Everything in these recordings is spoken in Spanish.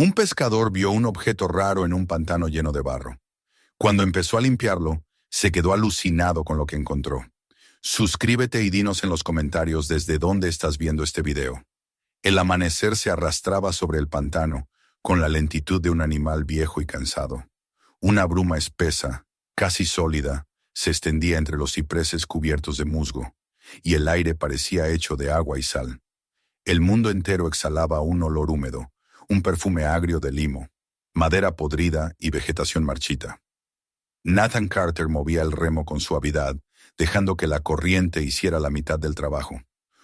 Un pescador vio un objeto raro en un pantano lleno de barro. Cuando empezó a limpiarlo, se quedó alucinado con lo que encontró. Suscríbete y dinos en los comentarios desde dónde estás viendo este video. El amanecer se arrastraba sobre el pantano, con la lentitud de un animal viejo y cansado. Una bruma espesa, casi sólida, se extendía entre los cipreses cubiertos de musgo, y el aire parecía hecho de agua y sal. El mundo entero exhalaba un olor húmedo, un perfume agrio de limo, madera podrida y vegetación marchita. Nathan Carter movía el remo con suavidad, dejando que la corriente hiciera la mitad del trabajo.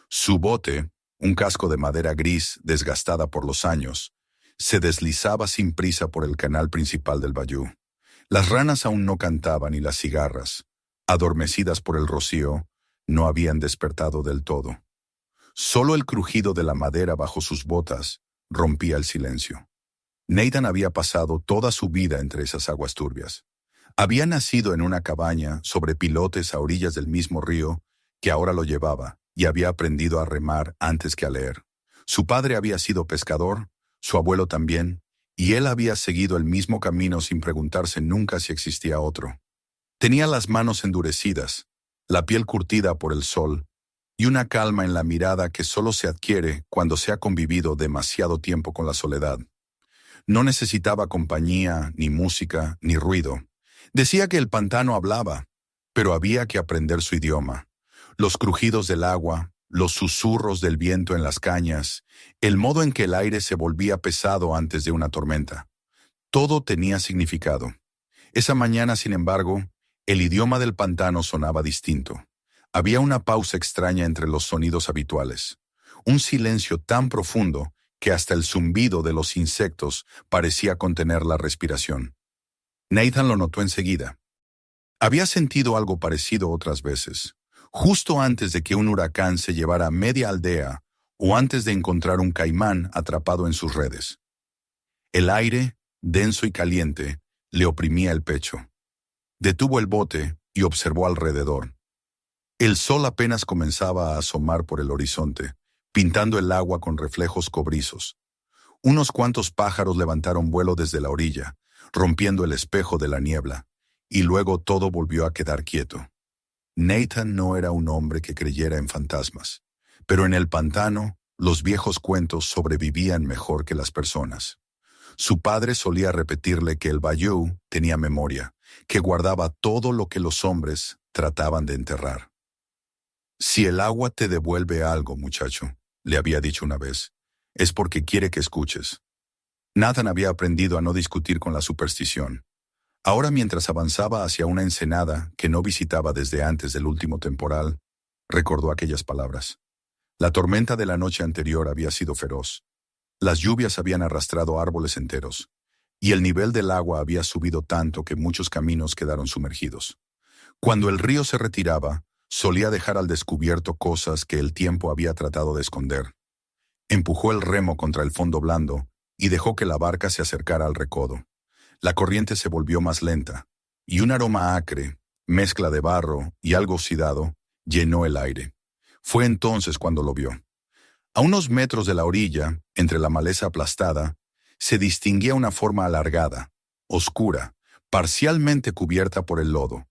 Su bote, un casco de madera gris desgastada por los años, se deslizaba sin prisa por el canal principal del bayou. Las ranas aún no cantaban y las cigarras, adormecidas por el rocío, no habían despertado del todo. Solo el crujido de la madera bajo sus botas rompía el silencio. Nathan había pasado toda su vida entre esas aguas turbias. Había nacido en una cabaña sobre pilotes a orillas del mismo río que ahora lo llevaba y había aprendido a remar antes que a leer. Su padre había sido pescador, su abuelo también, y él había seguido el mismo camino sin preguntarse nunca si existía otro. Tenía las manos endurecidas, la piel curtida por el sol, y una calma en la mirada que solo se adquiere cuando se ha convivido demasiado tiempo con la soledad. No necesitaba compañía, ni música, ni ruido. Decía que el pantano hablaba, pero había que aprender su idioma. Los crujidos del agua, los susurros del viento en las cañas, el modo en que el aire se volvía pesado antes de una tormenta. Todo tenía significado. Esa mañana, sin embargo, el idioma del pantano sonaba distinto. Había una pausa extraña entre los sonidos habituales. Un silencio tan profundo que hasta el zumbido de los insectos parecía contener la respiración. Nathan lo notó enseguida. Había sentido algo parecido otras veces, justo antes de que un huracán se llevara media aldea o antes de encontrar un caimán atrapado en sus redes. El aire, denso y caliente, le oprimía el pecho. Detuvo el bote y observó alrededor. El sol apenas comenzaba a asomar por el horizonte, pintando el agua con reflejos cobrizos. Unos cuantos pájaros levantaron vuelo desde la orilla, rompiendo el espejo de la niebla, y luego todo volvió a quedar quieto. Nathan no era un hombre que creyera en fantasmas, pero en el pantano los viejos cuentos sobrevivían mejor que las personas. Su padre solía repetirle que el bayou tenía memoria, que guardaba todo lo que los hombres trataban de enterrar. Si el agua te devuelve algo, muchacho, le había dicho una vez, es porque quiere que escuches. Nathan había aprendido a no discutir con la superstición. Ahora, mientras avanzaba hacia una ensenada que no visitaba desde antes del último temporal, recordó aquellas palabras. La tormenta de la noche anterior había sido feroz. Las lluvias habían arrastrado árboles enteros, y el nivel del agua había subido tanto que muchos caminos quedaron sumergidos. Cuando el río se retiraba, solía dejar al descubierto cosas que el tiempo había tratado de esconder. Empujó el remo contra el fondo blando y dejó que la barca se acercara al recodo. La corriente se volvió más lenta, y un aroma acre, mezcla de barro y algo oxidado, llenó el aire. Fue entonces cuando lo vio. A unos metros de la orilla, entre la maleza aplastada, se distinguía una forma alargada, oscura, parcialmente cubierta por el lodo.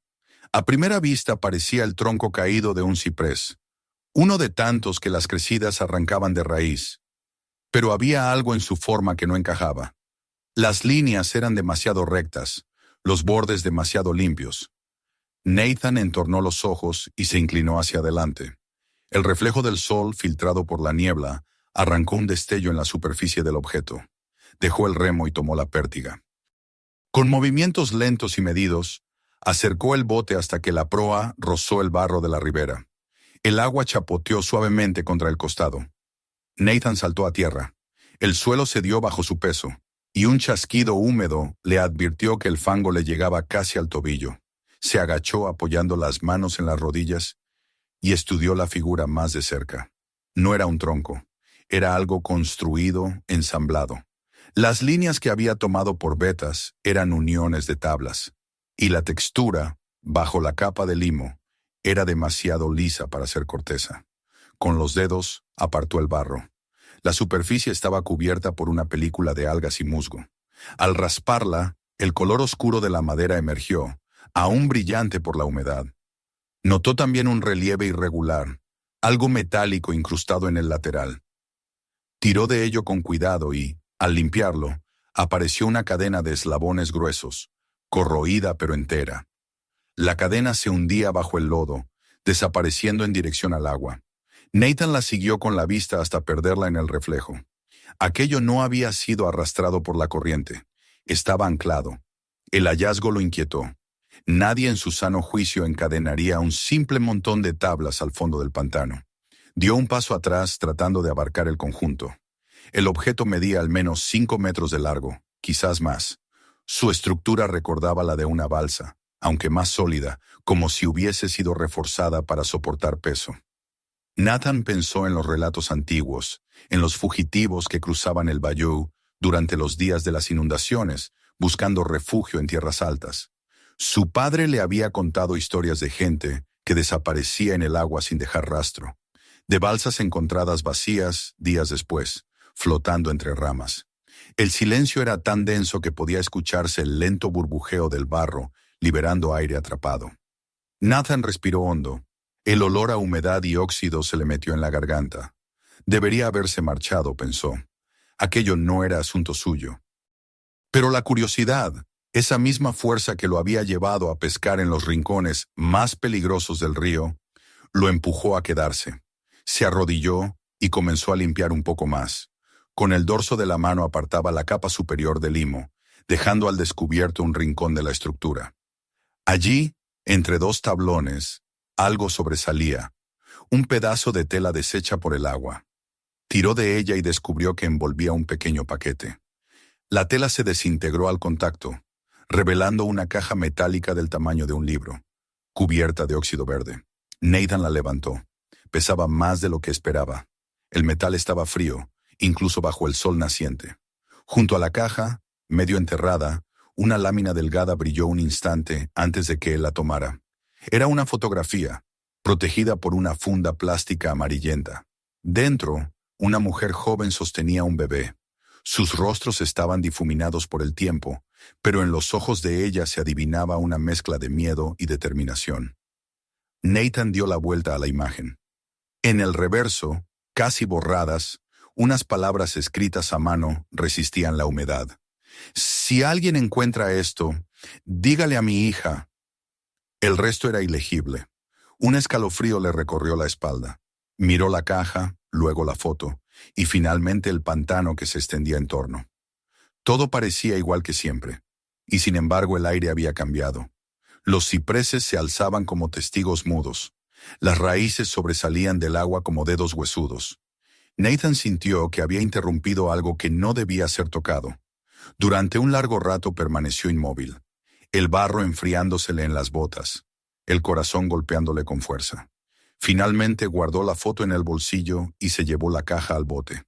A primera vista parecía el tronco caído de un ciprés, uno de tantos que las crecidas arrancaban de raíz. Pero había algo en su forma que no encajaba. Las líneas eran demasiado rectas, los bordes demasiado limpios. Nathan entornó los ojos y se inclinó hacia adelante. El reflejo del sol, filtrado por la niebla, arrancó un destello en la superficie del objeto. Dejó el remo y tomó la pértiga. Con movimientos lentos y medidos, acercó el bote hasta que la proa rozó el barro de la ribera. El agua chapoteó suavemente contra el costado. Nathan saltó a tierra. El suelo cedió bajo su peso, y un chasquido húmedo le advirtió que el fango le llegaba casi al tobillo. Se agachó apoyando las manos en las rodillas y estudió la figura más de cerca. No era un tronco, era algo construido, ensamblado. Las líneas que había tomado por vetas eran uniones de tablas, y la textura, bajo la capa de limo, era demasiado lisa para ser corteza. Con los dedos apartó el barro. La superficie estaba cubierta por una película de algas y musgo. Al rasparla, el color oscuro de la madera emergió, aún brillante por la humedad. Notó también un relieve irregular, algo metálico incrustado en el lateral. Tiró de ello con cuidado y, al limpiarlo, apareció una cadena de eslabones gruesos, corroída pero entera. La cadena se hundía bajo el lodo, desapareciendo en dirección al agua. Nathan la siguió con la vista hasta perderla en el reflejo. Aquello no había sido arrastrado por la corriente. Estaba anclado. El hallazgo lo inquietó. Nadie en su sano juicio encadenaría un simple montón de tablas al fondo del pantano. Dio un paso atrás tratando de abarcar el conjunto. El objeto medía al menos 5 metros de largo, quizás más. Su estructura recordaba la de una balsa, aunque más sólida, como si hubiese sido reforzada para soportar peso. Nathan pensó en los relatos antiguos, en los fugitivos que cruzaban el bayou durante los días de las inundaciones, buscando refugio en tierras altas. Su padre le había contado historias de gente que desaparecía en el agua sin dejar rastro, de balsas encontradas vacías días después, flotando entre ramas. El silencio era tan denso que podía escucharse el lento burbujeo del barro, liberando aire atrapado. Nathan respiró hondo. El olor a humedad y óxido se le metió en la garganta. Debería haberse marchado, pensó. Aquello no era asunto suyo. Pero la curiosidad, esa misma fuerza que lo había llevado a pescar en los rincones más peligrosos del río, lo empujó a quedarse. Se arrodilló y comenzó a limpiar un poco más. Con el dorso de la mano apartaba la capa superior del limo, dejando al descubierto un rincón de la estructura. Allí, entre 2 tablones, algo sobresalía, un pedazo de tela deshecha por el agua. Tiró de ella y descubrió que envolvía un pequeño paquete. La tela se desintegró al contacto, revelando una caja metálica del tamaño de un libro, cubierta de óxido verde. Nathan la levantó. Pesaba más de lo que esperaba. El metal estaba frío, incluso bajo el sol naciente. Junto a la caja, medio enterrada, una lámina delgada brilló un instante antes de que él la tomara. Era una fotografía, protegida por una funda plástica amarillenta. Dentro, una mujer joven sostenía un bebé. Sus rostros estaban difuminados por el tiempo, pero en los ojos de ella se adivinaba una mezcla de miedo y determinación. Nathan dio la vuelta a la imagen. En el reverso, casi borradas, unas palabras escritas a mano resistían la humedad. «Si alguien encuentra esto, dígale a mi hija». El resto era ilegible. Un escalofrío le recorrió la espalda. Miró la caja, luego la foto, y finalmente el pantano que se extendía en torno. Todo parecía igual que siempre, y sin embargo el aire había cambiado. Los cipreses se alzaban como testigos mudos. Las raíces sobresalían del agua como dedos huesudos. Nathan sintió que había interrumpido algo que no debía ser tocado. Durante un largo rato permaneció inmóvil, el barro enfriándosele en las botas, el corazón golpeándole con fuerza. Finalmente guardó la foto en el bolsillo y se llevó la caja al bote.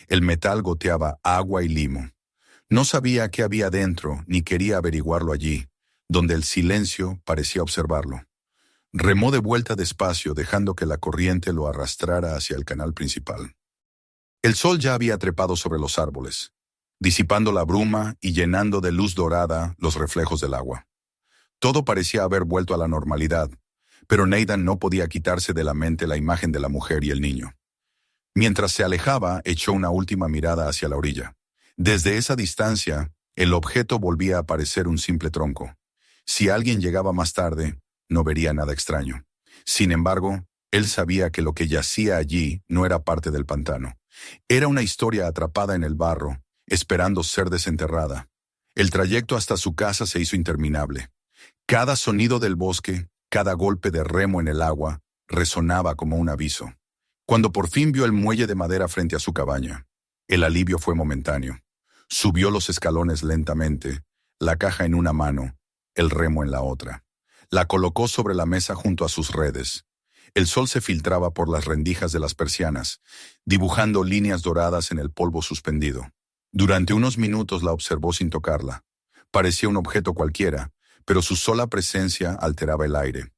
El metal goteaba agua y limo. No sabía qué había dentro ni quería averiguarlo allí, donde el silencio parecía observarlo. Remó de vuelta despacio, dejando que la corriente lo arrastrara hacia el canal principal. El sol ya había trepado sobre los árboles, disipando la bruma y llenando de luz dorada los reflejos del agua. Todo parecía haber vuelto a la normalidad, pero Nathan no podía quitarse de la mente la imagen de la mujer y el niño. Mientras se alejaba, echó una última mirada hacia la orilla. Desde esa distancia, el objeto volvía a parecer un simple tronco. Si alguien llegaba más tarde, no vería nada extraño. Sin embargo, él sabía que lo que yacía allí no era parte del pantano. Era una historia atrapada en el barro, esperando ser desenterrada. El trayecto hasta su casa se hizo interminable. Cada sonido del bosque, cada golpe de remo en el agua, resonaba como un aviso. Cuando por fin vio el muelle de madera frente a su cabaña, el alivio fue momentáneo. Subió los escalones lentamente, la caja en una mano, el remo en la otra. La colocó sobre la mesa junto a sus redes. El sol se filtraba por las rendijas de las persianas, dibujando líneas doradas en el polvo suspendido. Durante unos minutos la observó sin tocarla. Parecía un objeto cualquiera, pero su sola presencia alteraba el aire.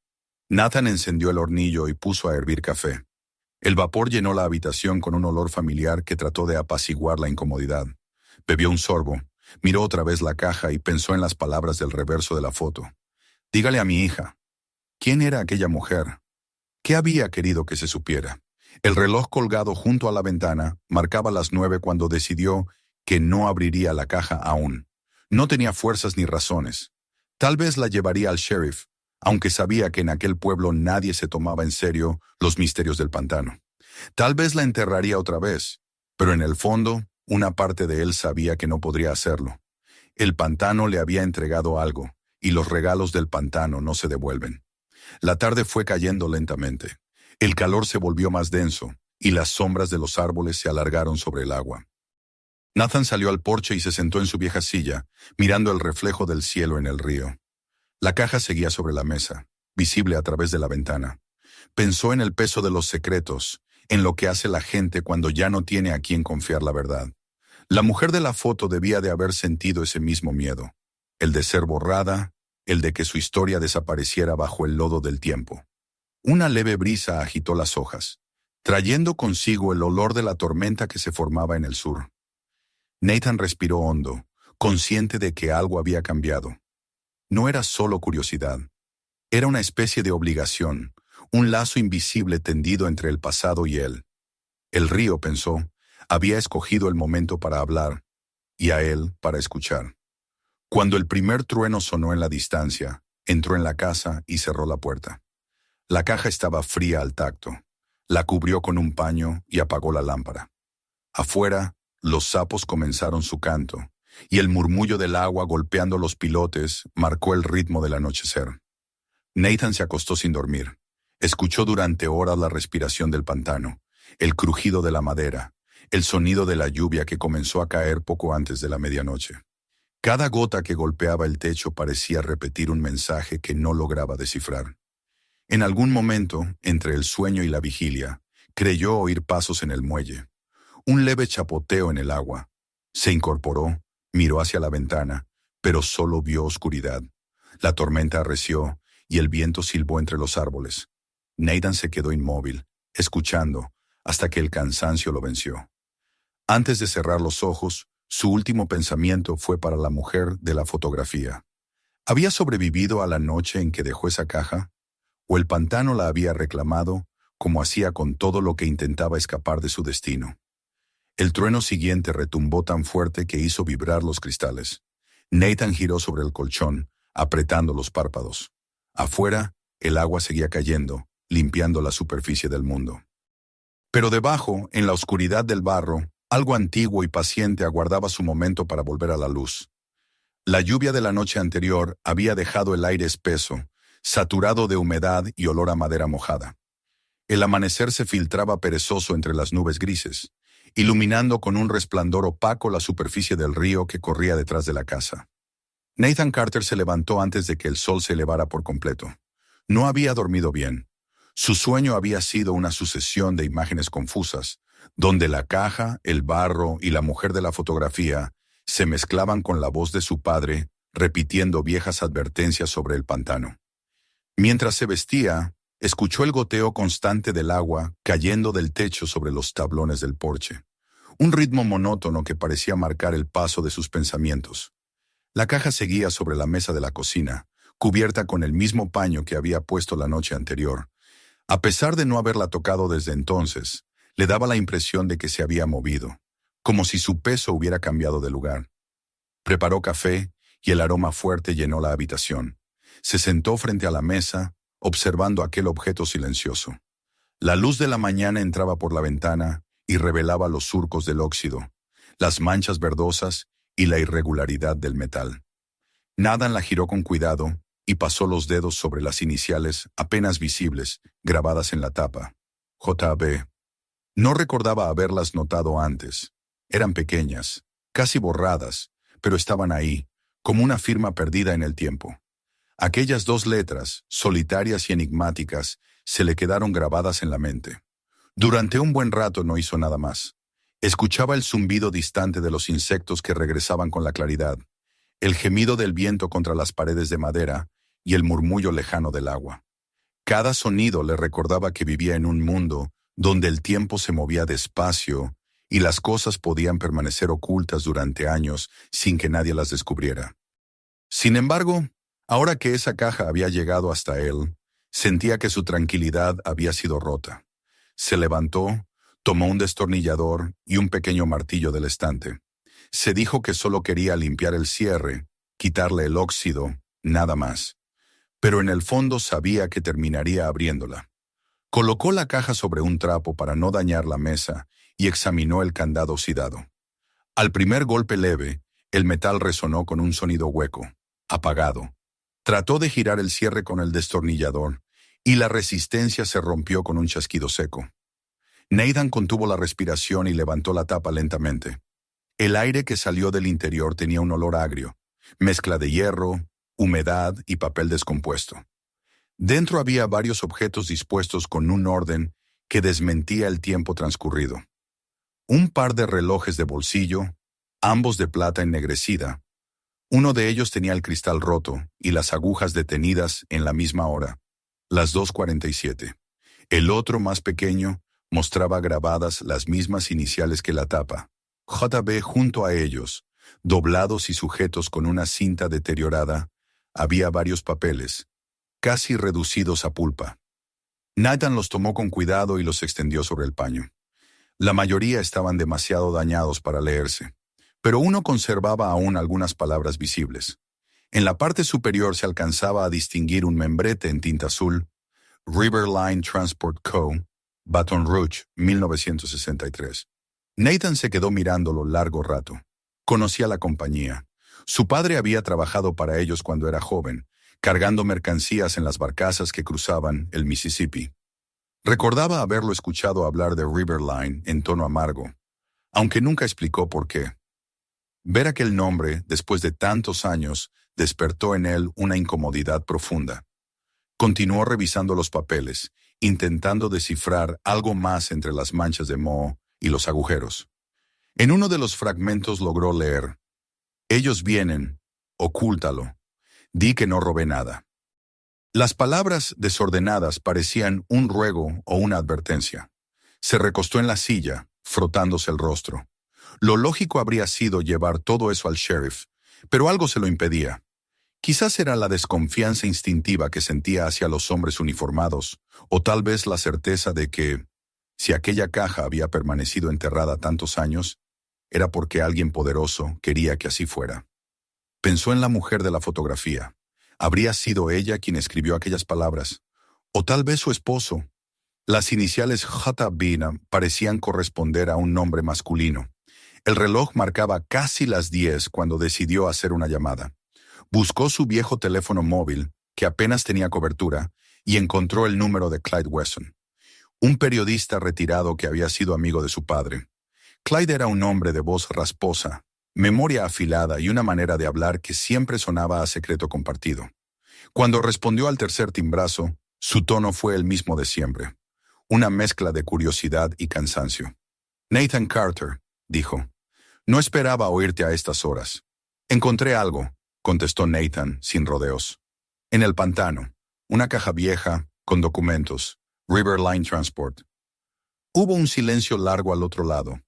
Nathan encendió el hornillo y puso a hervir café. El vapor llenó la habitación con un olor familiar que trató de apaciguar la incomodidad. Bebió un sorbo, miró otra vez la caja y pensó en las palabras del reverso de la foto. Dígale a mi hija. ¿Quién era aquella mujer? ¿Qué había querido que se supiera? El reloj colgado junto a la ventana marcaba las 9 cuando decidió que no abriría la caja aún. No tenía fuerzas ni razones. Tal vez la llevaría al sheriff, aunque sabía que en aquel pueblo nadie se tomaba en serio los misterios del pantano. Tal vez la enterraría otra vez, pero en el fondo, una parte de él sabía que no podría hacerlo. El pantano le había entregado algo, y los regalos del pantano no se devuelven. La tarde fue cayendo lentamente. El calor se volvió más denso, y las sombras de los árboles se alargaron sobre el agua. Nathan salió al porche y se sentó en su vieja silla, mirando el reflejo del cielo en el río. La caja seguía sobre la mesa, visible a través de la ventana. Pensó en el peso de los secretos, en lo que hace la gente cuando ya no tiene a quién confiar la verdad. La mujer de la foto debía de haber sentido ese mismo miedo, el de ser borrada, el de que su historia desapareciera bajo el lodo del tiempo. Una leve brisa agitó las hojas, trayendo consigo el olor de la tormenta que se formaba en el sur. Nathan respiró hondo, consciente de que algo había cambiado. No era solo curiosidad, era una especie de obligación, un lazo invisible tendido entre el pasado y él. El río, pensó, había escogido el momento para hablar, y a él para escuchar. Cuando el primer trueno sonó en la distancia, entró en la casa y cerró la puerta. La caja estaba fría al tacto. La cubrió con un paño y apagó la lámpara. Afuera, los sapos comenzaron su canto, y el murmullo del agua golpeando los pilotes marcó el ritmo del anochecer. Nathan se acostó sin dormir. Escuchó durante horas la respiración del pantano, el crujido de la madera, el sonido de la lluvia que comenzó a caer poco antes de la medianoche. Cada gota que golpeaba el techo parecía repetir un mensaje que no lograba descifrar. En algún momento, entre el sueño y la vigilia, creyó oír pasos en el muelle. Un leve chapoteo en el agua. Se incorporó, miró hacia la ventana, pero solo vio oscuridad. La tormenta arreció y el viento silbó entre los árboles. Nathan se quedó inmóvil, escuchando, hasta que el cansancio lo venció. Antes de cerrar los ojos, su último pensamiento fue para la mujer de la fotografía. ¿Había sobrevivido a la noche en que dejó esa caja? ¿O el pantano la había reclamado, como hacía con todo lo que intentaba escapar de su destino? El trueno siguiente retumbó tan fuerte que hizo vibrar los cristales. Nathan giró sobre el colchón, apretando los párpados. Afuera, el agua seguía cayendo, limpiando la superficie del mundo. Pero debajo, en la oscuridad del barro, algo antiguo y paciente aguardaba su momento para volver a la luz. La lluvia de la noche anterior había dejado el aire espeso, saturado de humedad y olor a madera mojada. El amanecer se filtraba perezoso entre las nubes grises, iluminando con un resplandor opaco la superficie del río que corría detrás de la casa. Nathan Carter se levantó antes de que el sol se elevara por completo. No había dormido bien. Su sueño había sido una sucesión de imágenes confusas, donde la caja, el barro y la mujer de la fotografía se mezclaban con la voz de su padre, repitiendo viejas advertencias sobre el pantano. Mientras se vestía, escuchó el goteo constante del agua cayendo del techo sobre los tablones del porche, un ritmo monótono que parecía marcar el paso de sus pensamientos. La caja seguía sobre la mesa de la cocina, cubierta con el mismo paño que había puesto la noche anterior. A pesar de no haberla tocado desde entonces, le daba la impresión de que se había movido, como si su peso hubiera cambiado de lugar. Preparó café y el aroma fuerte llenó la habitación. Se sentó frente a la mesa, observando aquel objeto silencioso. La luz de la mañana entraba por la ventana y revelaba los surcos del óxido, las manchas verdosas y la irregularidad del metal. Nathan la giró con cuidado y pasó los dedos sobre las iniciales apenas visibles, grabadas en la tapa. J.B. No recordaba haberlas notado antes. Eran pequeñas, casi borradas, pero estaban ahí, como una firma perdida en el tiempo. Aquellas dos letras, solitarias y enigmáticas, se le quedaron grabadas en la mente. Durante un buen rato no hizo nada más. Escuchaba el zumbido distante de los insectos que regresaban con la claridad, el gemido del viento contra las paredes de madera y el murmullo lejano del agua. Cada sonido le recordaba que vivía en un mundo donde el tiempo se movía despacio y las cosas podían permanecer ocultas durante años sin que nadie las descubriera. Sin embargo, ahora que esa caja había llegado hasta él, sentía que su tranquilidad había sido rota. Se levantó, tomó un destornillador y un pequeño martillo del estante. Se dijo que solo quería limpiar el cierre, quitarle el óxido, nada más. Pero en el fondo sabía que terminaría abriéndola. Colocó la caja sobre un trapo para no dañar la mesa y examinó el candado oxidado. Al primer golpe leve, el metal resonó con un sonido hueco, apagado. Trató de girar el cierre con el destornillador y la resistencia se rompió con un chasquido seco. Nathan contuvo la respiración y levantó la tapa lentamente. El aire que salió del interior tenía un olor agrio, mezcla de hierro, humedad y papel descompuesto. Dentro había varios objetos dispuestos con un orden que desmentía el tiempo transcurrido. Un par de relojes de bolsillo, ambos de plata ennegrecida. Uno de ellos tenía el cristal roto y las agujas detenidas en la misma hora, las 2:47. El otro, más pequeño, mostraba grabadas las mismas iniciales que la tapa, JB. Junto a ellos, doblados y sujetos con una cinta deteriorada, había varios papeles, casi reducidos a pulpa. Nathan los tomó con cuidado y los extendió sobre el paño. La mayoría estaban demasiado dañados para leerse, pero uno conservaba aún algunas palabras visibles. En la parte superior se alcanzaba a distinguir un membrete en tinta azul: Riverline Transport Co., Baton Rouge, 1963. Nathan se quedó mirándolo largo rato. Conocía la compañía. Su padre había trabajado para ellos cuando era joven, cargando mercancías en las barcazas que cruzaban el Mississippi. Recordaba haberlo escuchado hablar de Riverline en tono amargo, aunque nunca explicó por qué. Ver aquel nombre, después de tantos años, despertó en él una incomodidad profunda. Continuó revisando los papeles, intentando descifrar algo más entre las manchas de moho y los agujeros. En uno de los fragmentos logró leer: «Ellos vienen, ocúltalo, di que no robé nada». Las palabras desordenadas parecían un ruego o una advertencia. Se recostó en la silla, frotándose el rostro. Lo lógico habría sido llevar todo eso al sheriff, pero algo se lo impedía. Quizás era la desconfianza instintiva que sentía hacia los hombres uniformados, o tal vez la certeza de que, si aquella caja había permanecido enterrada tantos años, era porque alguien poderoso quería que así fuera. Pensó en la mujer de la fotografía. Habría sido ella quien escribió aquellas palabras, o tal vez su esposo. Las iniciales JB parecían corresponder a un nombre masculino. El reloj marcaba casi las 10 cuando decidió hacer una llamada. Buscó su viejo teléfono móvil, que apenas tenía cobertura, y encontró el número de Clyde Wesson, un periodista retirado que había sido amigo de su padre. Clyde era un hombre de voz rasposa, memoria afilada y una manera de hablar que siempre sonaba a secreto compartido. Cuando respondió al tercer timbrazo, su tono fue el mismo de siempre, una mezcla de curiosidad y cansancio. «Nathan Carter», dijo. «No esperaba oírte a estas horas». «Encontré algo», contestó Nathan, sin rodeos. «En el pantano, una caja vieja, con documentos, Riverline Transport». Hubo un silencio largo al otro lado.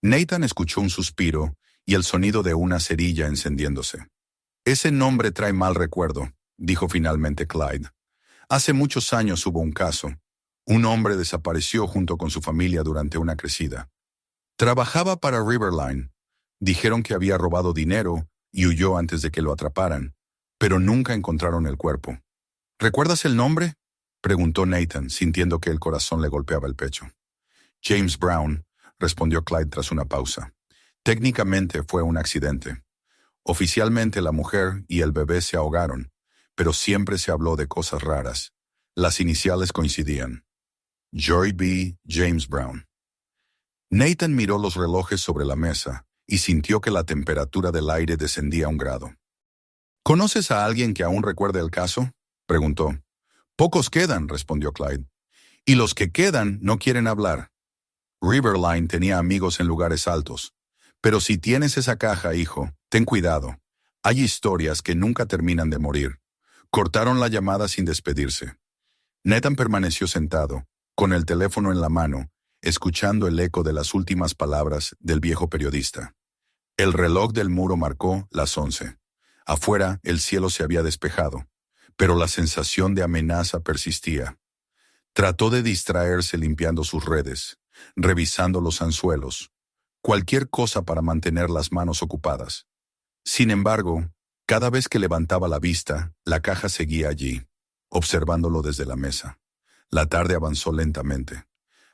Nathan escuchó un suspiro y el sonido de una cerilla encendiéndose. «Ese nombre trae mal recuerdo», dijo finalmente Clyde. «Hace muchos años hubo un caso. Un hombre desapareció junto con su familia durante una crecida. Trabajaba para Riverline. Dijeron que había robado dinero y huyó antes de que lo atraparan, pero nunca encontraron el cuerpo». «¿Recuerdas el nombre?», preguntó Nathan, sintiendo que el corazón le golpeaba el pecho. «James Brown», respondió Clyde tras una pausa. «Técnicamente fue un accidente. Oficialmente la mujer y el bebé se ahogaron, pero siempre se habló de cosas raras. Las iniciales coincidían. Joy B. James Brown». Nathan miró los relojes sobre la mesa y sintió que la temperatura del aire descendía 1 grado. «¿Conoces a alguien que aún recuerde el caso?», preguntó. «Pocos quedan», respondió Clyde. «Y los que quedan no quieren hablar. Riverline tenía amigos en lugares altos. Pero si tienes esa caja, hijo, ten cuidado. Hay historias que nunca terminan de morir». Cortaron la llamada sin despedirse. Nathan permaneció sentado, con el teléfono en la mano, escuchando el eco de las últimas palabras del viejo periodista. El reloj del muro marcó las 11. Afuera, el cielo se había despejado, pero la sensación de amenaza persistía. Trató de distraerse limpiando sus redes, revisando los anzuelos, cualquier cosa para mantener las manos ocupadas. Sin embargo, cada vez que levantaba la vista, la caja seguía allí, observándolo desde la mesa. La tarde avanzó lentamente.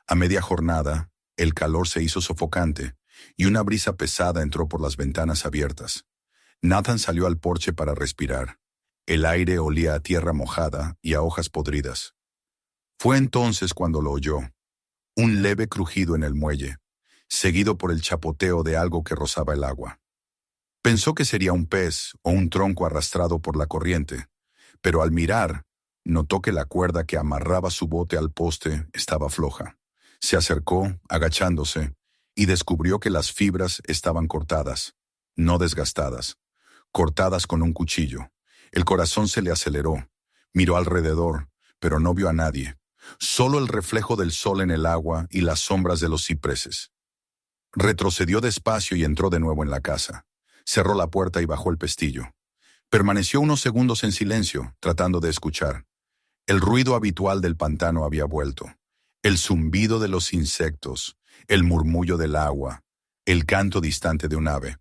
A media jornada, el calor se hizo sofocante y una brisa pesada entró por las ventanas abiertas. Nathan salió al porche para respirar. El aire olía a tierra mojada y a hojas podridas. Fue entonces cuando lo oyó. Un leve crujido en el muelle, seguido por el chapoteo de algo que rozaba el agua. Pensó que sería un pez o un tronco arrastrado por la corriente, pero al mirar, notó que la cuerda que amarraba su bote al poste estaba floja. Se acercó, agachándose, y descubrió que las fibras estaban cortadas, no desgastadas, cortadas con un cuchillo. El corazón se le aceleró. Miró alrededor, pero no vio a nadie. Solo el reflejo del sol en el agua y las sombras de los cipreses. Retrocedió despacio y entró de nuevo en la casa. Cerró la puerta y bajó el pestillo. Permaneció unos segundos en silencio, tratando de escuchar. El ruido habitual del pantano había vuelto. El zumbido de los insectos, el murmullo del agua, el canto distante de un ave.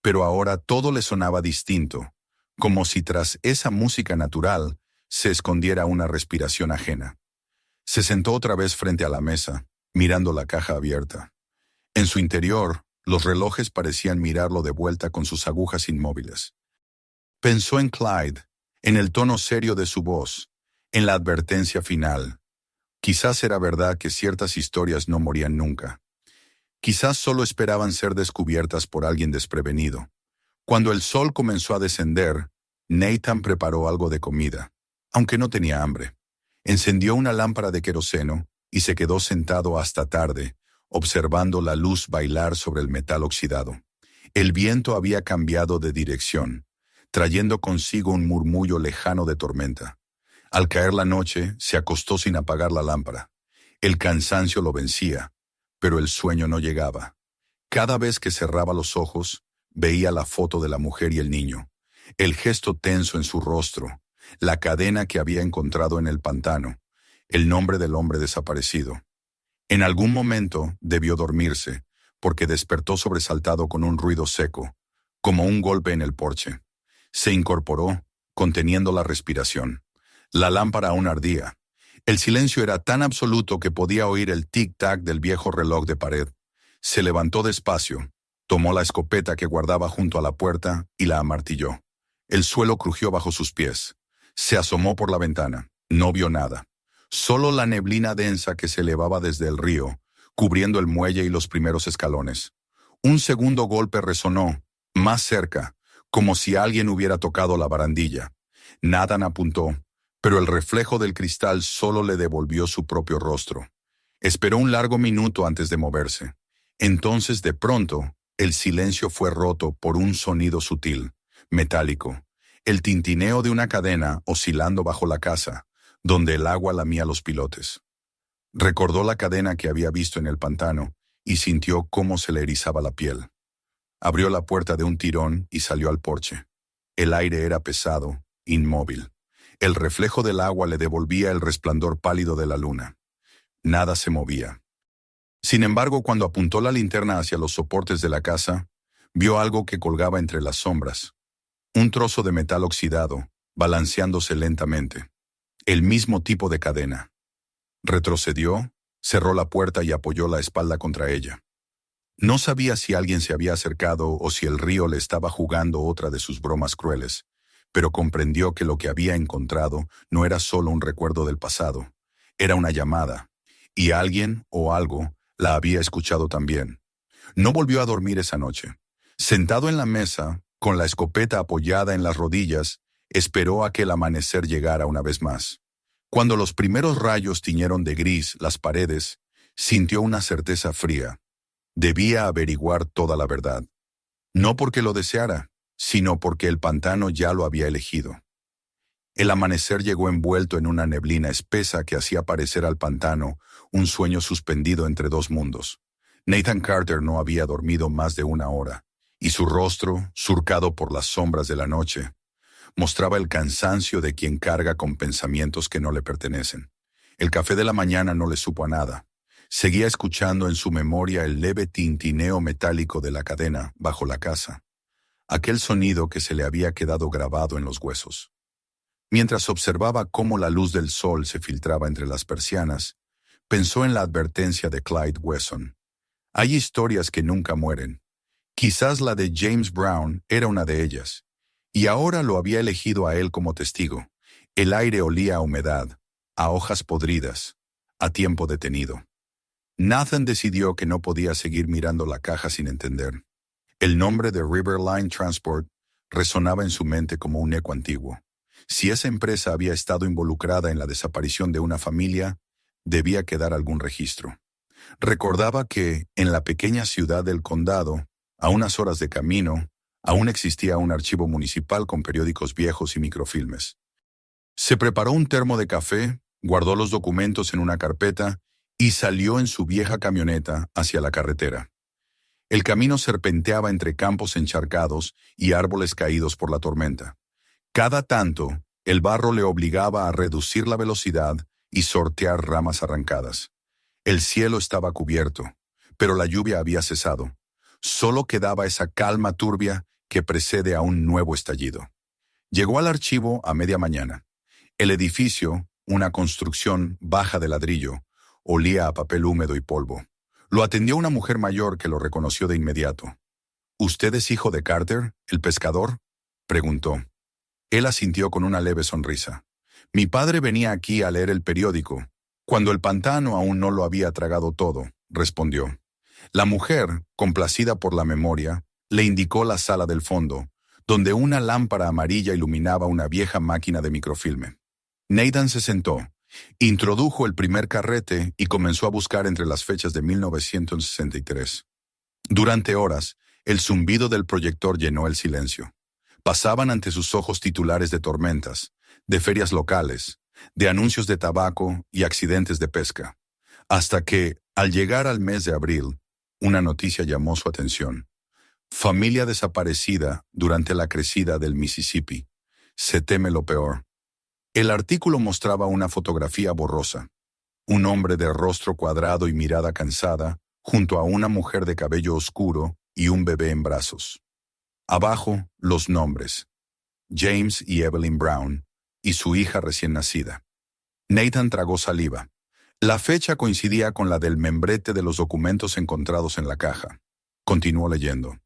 Pero ahora todo le sonaba distinto, como si tras esa música natural se escondiera una respiración ajena. Se sentó otra vez frente a la mesa, mirando la caja abierta. En su interior, los relojes parecían mirarlo de vuelta con sus agujas inmóviles. Pensó en Clyde, en el tono serio de su voz, en la advertencia final. Quizás era verdad que ciertas historias no morían nunca. Quizás solo esperaban ser descubiertas por alguien desprevenido. Cuando el sol comenzó a descender, Nathan preparó algo de comida, aunque no tenía hambre. Encendió una lámpara de queroseno y se quedó sentado hasta tarde, observando la luz bailar sobre el metal oxidado. El viento había cambiado de dirección, trayendo consigo un murmullo lejano de tormenta. Al caer la noche, se acostó sin apagar la lámpara. El cansancio lo vencía, pero el sueño no llegaba. Cada vez que cerraba los ojos, veía la foto de la mujer y el niño, el gesto tenso en su rostro, la cadena que había encontrado en el pantano, el nombre del hombre desaparecido. En algún momento debió dormirse, porque despertó sobresaltado con un ruido seco, como un golpe en el porche. Se incorporó, conteniendo la respiración. La lámpara aún ardía. El silencio era tan absoluto que podía oír el tic-tac del viejo reloj de pared. Se levantó despacio, tomó la escopeta que guardaba junto a la puerta y la amartilló. El suelo crujió bajo sus pies. Se asomó por la ventana. No vio nada. Solo la neblina densa que se elevaba desde el río, cubriendo el muelle y los primeros escalones. Un segundo golpe resonó, más cerca, como si alguien hubiera tocado la barandilla. Nathan apuntó, pero el reflejo del cristal solo le devolvió su propio rostro. Esperó un largo minuto antes de moverse. Entonces, de pronto, el silencio fue roto por un sonido sutil, metálico, el tintineo de una cadena oscilando bajo la casa, donde el agua lamía los pilotes. Recordó la cadena que había visto en el pantano y sintió cómo se le erizaba la piel. Abrió la puerta de un tirón y salió al porche. El aire era pesado, inmóvil. El reflejo del agua le devolvía el resplandor pálido de la luna. Nada se movía. Sin embargo, cuando apuntó la linterna hacia los soportes de la casa, vio algo que colgaba entre las sombras. Un trozo de metal oxidado, balanceándose lentamente. El mismo tipo de cadena. Retrocedió, cerró la puerta y apoyó la espalda contra ella. No sabía si alguien se había acercado o si el río le estaba jugando otra de sus bromas crueles, pero comprendió que lo que había encontrado no era solo un recuerdo del pasado, era una llamada, y alguien o algo la había escuchado también. No volvió a dormir esa noche. Sentado en la mesa, con la escopeta apoyada en las rodillas, esperó a que el amanecer llegara una vez más. Cuando los primeros rayos tiñeron de gris las paredes, sintió una certeza fría. Debía averiguar toda la verdad. No porque lo deseara, sino porque el pantano ya lo había elegido. El amanecer llegó envuelto en una neblina espesa que hacía parecer al pantano un sueño suspendido entre dos mundos. Nathan Carter no había dormido más de una hora, y su rostro, surcado por las sombras de la noche, mostraba el cansancio de quien carga con pensamientos que no le pertenecen. El café de la mañana no le supo a nada. Seguía escuchando en su memoria el leve tintineo metálico de la cadena bajo la casa, aquel sonido que se le había quedado grabado en los huesos. Mientras observaba cómo la luz del sol se filtraba entre las persianas, pensó en la advertencia de Clyde Wesson. Hay historias que nunca mueren. Quizás la de James Brown era una de ellas, y ahora lo había elegido a él como testigo. El aire olía a humedad, a hojas podridas, a tiempo detenido. Nathan decidió que no podía seguir mirando la caja sin entender. El nombre de Riverline Transport resonaba en su mente como un eco antiguo. Si esa empresa había estado involucrada en la desaparición de una familia, debía quedar algún registro. Recordaba que, en la pequeña ciudad del condado, a unas horas de camino, aún existía un archivo municipal con periódicos viejos y microfilmes. Se preparó un termo de café, guardó los documentos en una carpeta y salió en su vieja camioneta hacia la carretera. El camino serpenteaba entre campos encharcados y árboles caídos por la tormenta. Cada tanto, el barro le obligaba a reducir la velocidad y sortear ramas arrancadas. El cielo estaba cubierto, pero la lluvia había cesado. Solo quedaba esa calma turbia que precede a un nuevo estallido. Llegó al archivo a media mañana. El edificio, una construcción baja de ladrillo, olía a papel húmedo y polvo. Lo atendió una mujer mayor que lo reconoció de inmediato. ¿Usted es hijo de Carter, el pescador?, preguntó. Él asintió con una leve sonrisa. Mi padre venía aquí a leer el periódico, cuando el pantano aún no lo había tragado todo, respondió. La mujer, complacida por la memoria, le indicó la sala del fondo, donde una lámpara amarilla iluminaba una vieja máquina de microfilme. Nathan se sentó, introdujo el primer carrete y comenzó a buscar entre las fechas de 1963. Durante horas, el zumbido del proyector llenó el silencio. Pasaban ante sus ojos titulares de tormentas, de ferias locales, de anuncios de tabaco y accidentes de pesca, hasta que, al llegar al mes de abril, una noticia llamó su atención. Familia desaparecida durante la crecida del Mississippi. Se teme lo peor. El artículo mostraba una fotografía borrosa. Un hombre de rostro cuadrado y mirada cansada, junto a una mujer de cabello oscuro y un bebé en brazos. Abajo, los nombres: James y Evelyn Brown, y su hija recién nacida. Nathan tragó saliva. La fecha coincidía con la del membrete de los documentos encontrados en la caja. Continuó leyendo.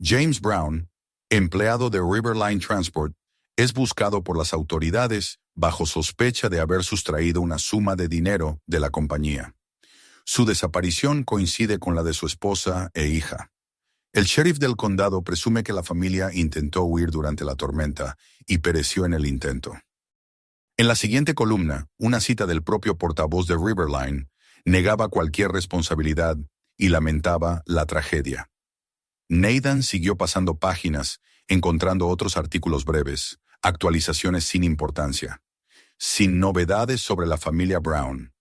James Brown, empleado de Riverline Transport, es buscado por las autoridades bajo sospecha de haber sustraído una suma de dinero de la compañía. Su desaparición coincide con la de su esposa e hija. El sheriff del condado presume que la familia intentó huir durante la tormenta y pereció en el intento. En la siguiente columna, una cita del propio portavoz de Riverline negaba cualquier responsabilidad y lamentaba la tragedia. Nathan siguió pasando páginas, encontrando otros artículos breves, actualizaciones sin importancia. Sin novedades sobre la familia Brown.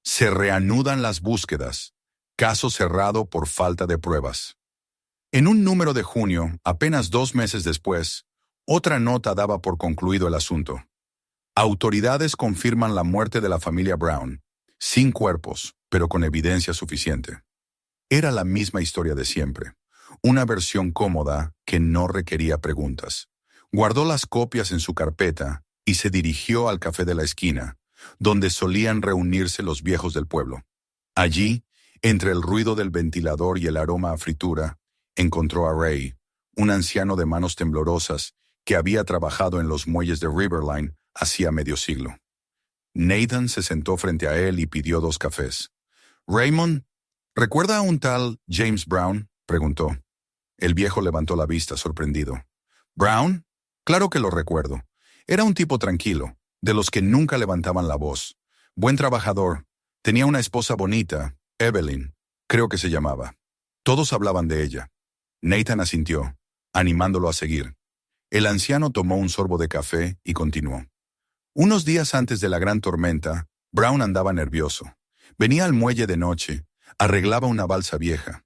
Se reanudan las búsquedas. Caso cerrado por falta de pruebas. En un número de junio, apenas 2 meses después, otra nota daba por concluido el asunto. Autoridades confirman la muerte de la familia Brown, sin cuerpos, pero con evidencia suficiente. Era la misma historia de siempre, una versión cómoda que no requería preguntas. Guardó las copias en su carpeta y se dirigió al café de la esquina, donde solían reunirse los viejos del pueblo. Allí, entre el ruido del ventilador y el aroma a fritura, encontró a Ray, un anciano de manos temblorosas que había trabajado en los muelles de Riverline hacía medio siglo. Nathan se sentó frente a él y pidió 2 cafés. «Raymond, ¿recuerda a un tal James Brown?», preguntó. El viejo levantó la vista, sorprendido. «¿Brown? Claro que lo recuerdo. Era un tipo tranquilo, de los que nunca levantaban la voz. Buen trabajador. Tenía una esposa bonita, Evelyn, creo que se llamaba. Todos hablaban de ella». Nathan asintió, animándolo a seguir. El anciano tomó un sorbo de café y continuó. Unos días antes de la gran tormenta, Brown andaba nervioso. Venía al muelle de noche, arreglaba una balsa vieja.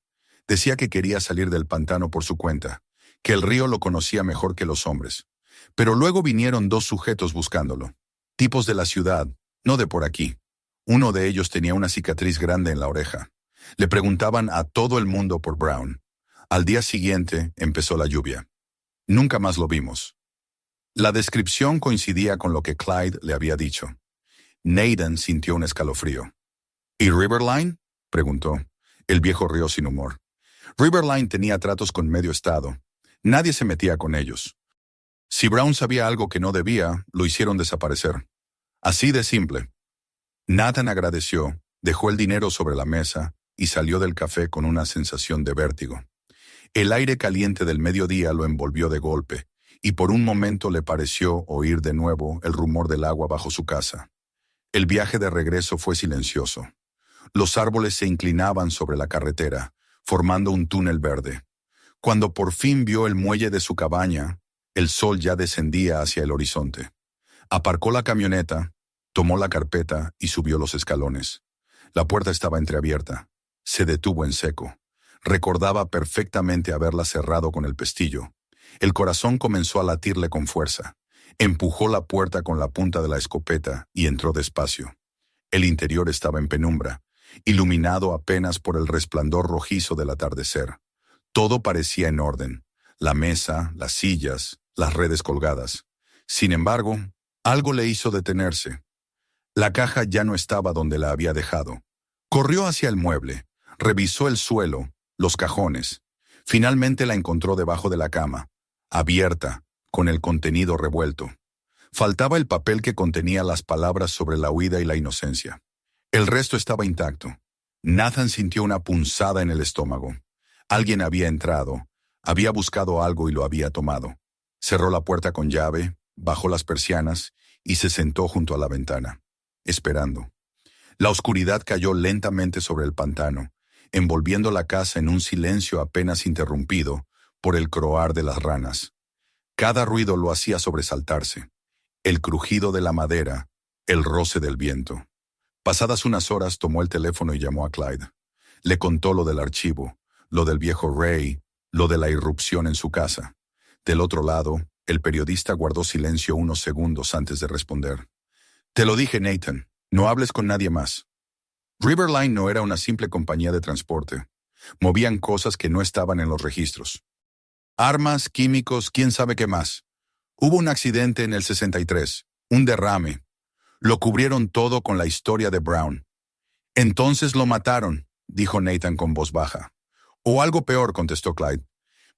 Decía que quería salir del pantano por su cuenta, que el río lo conocía mejor que los hombres. Pero luego vinieron dos sujetos buscándolo. Tipos de la ciudad, no de por aquí. Uno de ellos tenía una cicatriz grande en la oreja. Le preguntaban a todo el mundo por Brown. Al día siguiente empezó la lluvia. Nunca más lo vimos. La descripción coincidía con lo que Clyde le había dicho. Nathan sintió un escalofrío. ¿Y Riverline?, preguntó. El viejo rió sin humor. Riverline tenía tratos con medio estado. Nadie se metía con ellos. Si Brown sabía algo que no debía, lo hicieron desaparecer. Así de simple. Nathan agradeció, dejó el dinero sobre la mesa y salió del café con una sensación de vértigo. El aire caliente del mediodía lo envolvió de golpe, y por un momento le pareció oír de nuevo el rumor del agua bajo su casa. El viaje de regreso fue silencioso. Los árboles se inclinaban sobre la carretera, formando un túnel verde. Cuando por fin vio el muelle de su cabaña, el sol ya descendía hacia el horizonte. Aparcó la camioneta, tomó la carpeta y subió los escalones. La puerta estaba entreabierta. Se detuvo en seco. Recordaba perfectamente haberla cerrado con el pestillo. El corazón comenzó a latirle con fuerza. Empujó la puerta con la punta de la escopeta y entró despacio. El interior estaba en penumbra, iluminado apenas por el resplandor rojizo del atardecer. Todo parecía en orden: la mesa, las sillas, las redes colgadas. Sin embargo, algo le hizo detenerse. La caja ya no estaba donde la había dejado. Corrió hacia el mueble, revisó el suelo, los cajones. Finalmente la encontró debajo de la cama, abierta, con el contenido revuelto. Faltaba el papel que contenía las palabras sobre la huida y la inocencia. El resto estaba intacto. Nathan sintió una punzada en el estómago. Alguien había entrado, había buscado algo y lo había tomado. Cerró la puerta con llave, bajó las persianas y se sentó junto a la ventana, esperando. La oscuridad cayó lentamente sobre el pantano, envolviendo la casa en un silencio apenas interrumpido por el croar de las ranas. Cada ruido lo hacía sobresaltarse: el crujido de la madera, el roce del viento. Pasadas unas horas tomó el teléfono y llamó a Clyde. Le contó lo del archivo, lo del viejo Ray, lo de la irrupción en su casa. Del otro lado, el periodista guardó silencio unos segundos antes de responder. «Te lo dije, Nathan, no hables con nadie más». Riverline no era una simple compañía de transporte. Movían cosas que no estaban en los registros. Armas, químicos, quién sabe qué más. Hubo un accidente en el 63, un derrame. Lo cubrieron todo con la historia de Brown. «Entonces lo mataron», dijo Nathan con voz baja. «O algo peor», contestó Clyde.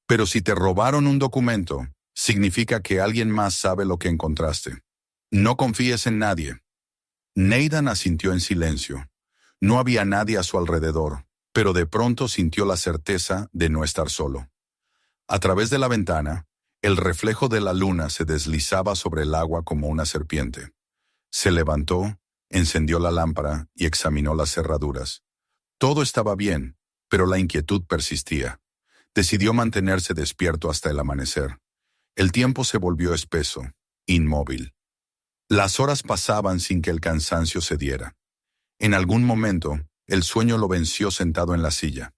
«Pero si te robaron un documento, significa que alguien más sabe lo que encontraste. No confíes en nadie». Nathan asintió en silencio. No había nadie a su alrededor, pero de pronto sintió la certeza de no estar solo. A través de la ventana, el reflejo de la luna se deslizaba sobre el agua como una serpiente. Se levantó, encendió la lámpara y examinó las cerraduras. Todo estaba bien, pero la inquietud persistía. Decidió mantenerse despierto hasta el amanecer. El tiempo se volvió espeso, inmóvil. Las horas pasaban sin que el cansancio cediera. En algún momento, el sueño lo venció sentado en la silla.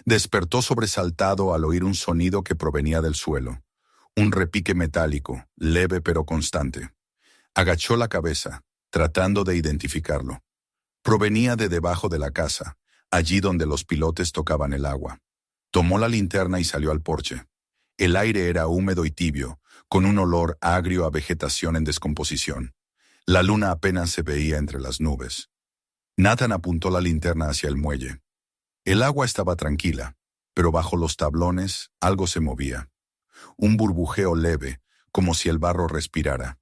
Despertó sobresaltado al oír un sonido que provenía del suelo. Un repique metálico, leve pero constante. Agachó la cabeza, tratando de identificarlo. Provenía de debajo de la casa, allí donde los pilotes tocaban el agua. Tomó la linterna y salió al porche. El aire era húmedo y tibio, con un olor agrio a vegetación en descomposición. La luna apenas se veía entre las nubes. Nathan apuntó la linterna hacia el muelle. El agua estaba tranquila, pero bajo los tablones algo se movía. Un burbujeo leve, como si el barro respirara.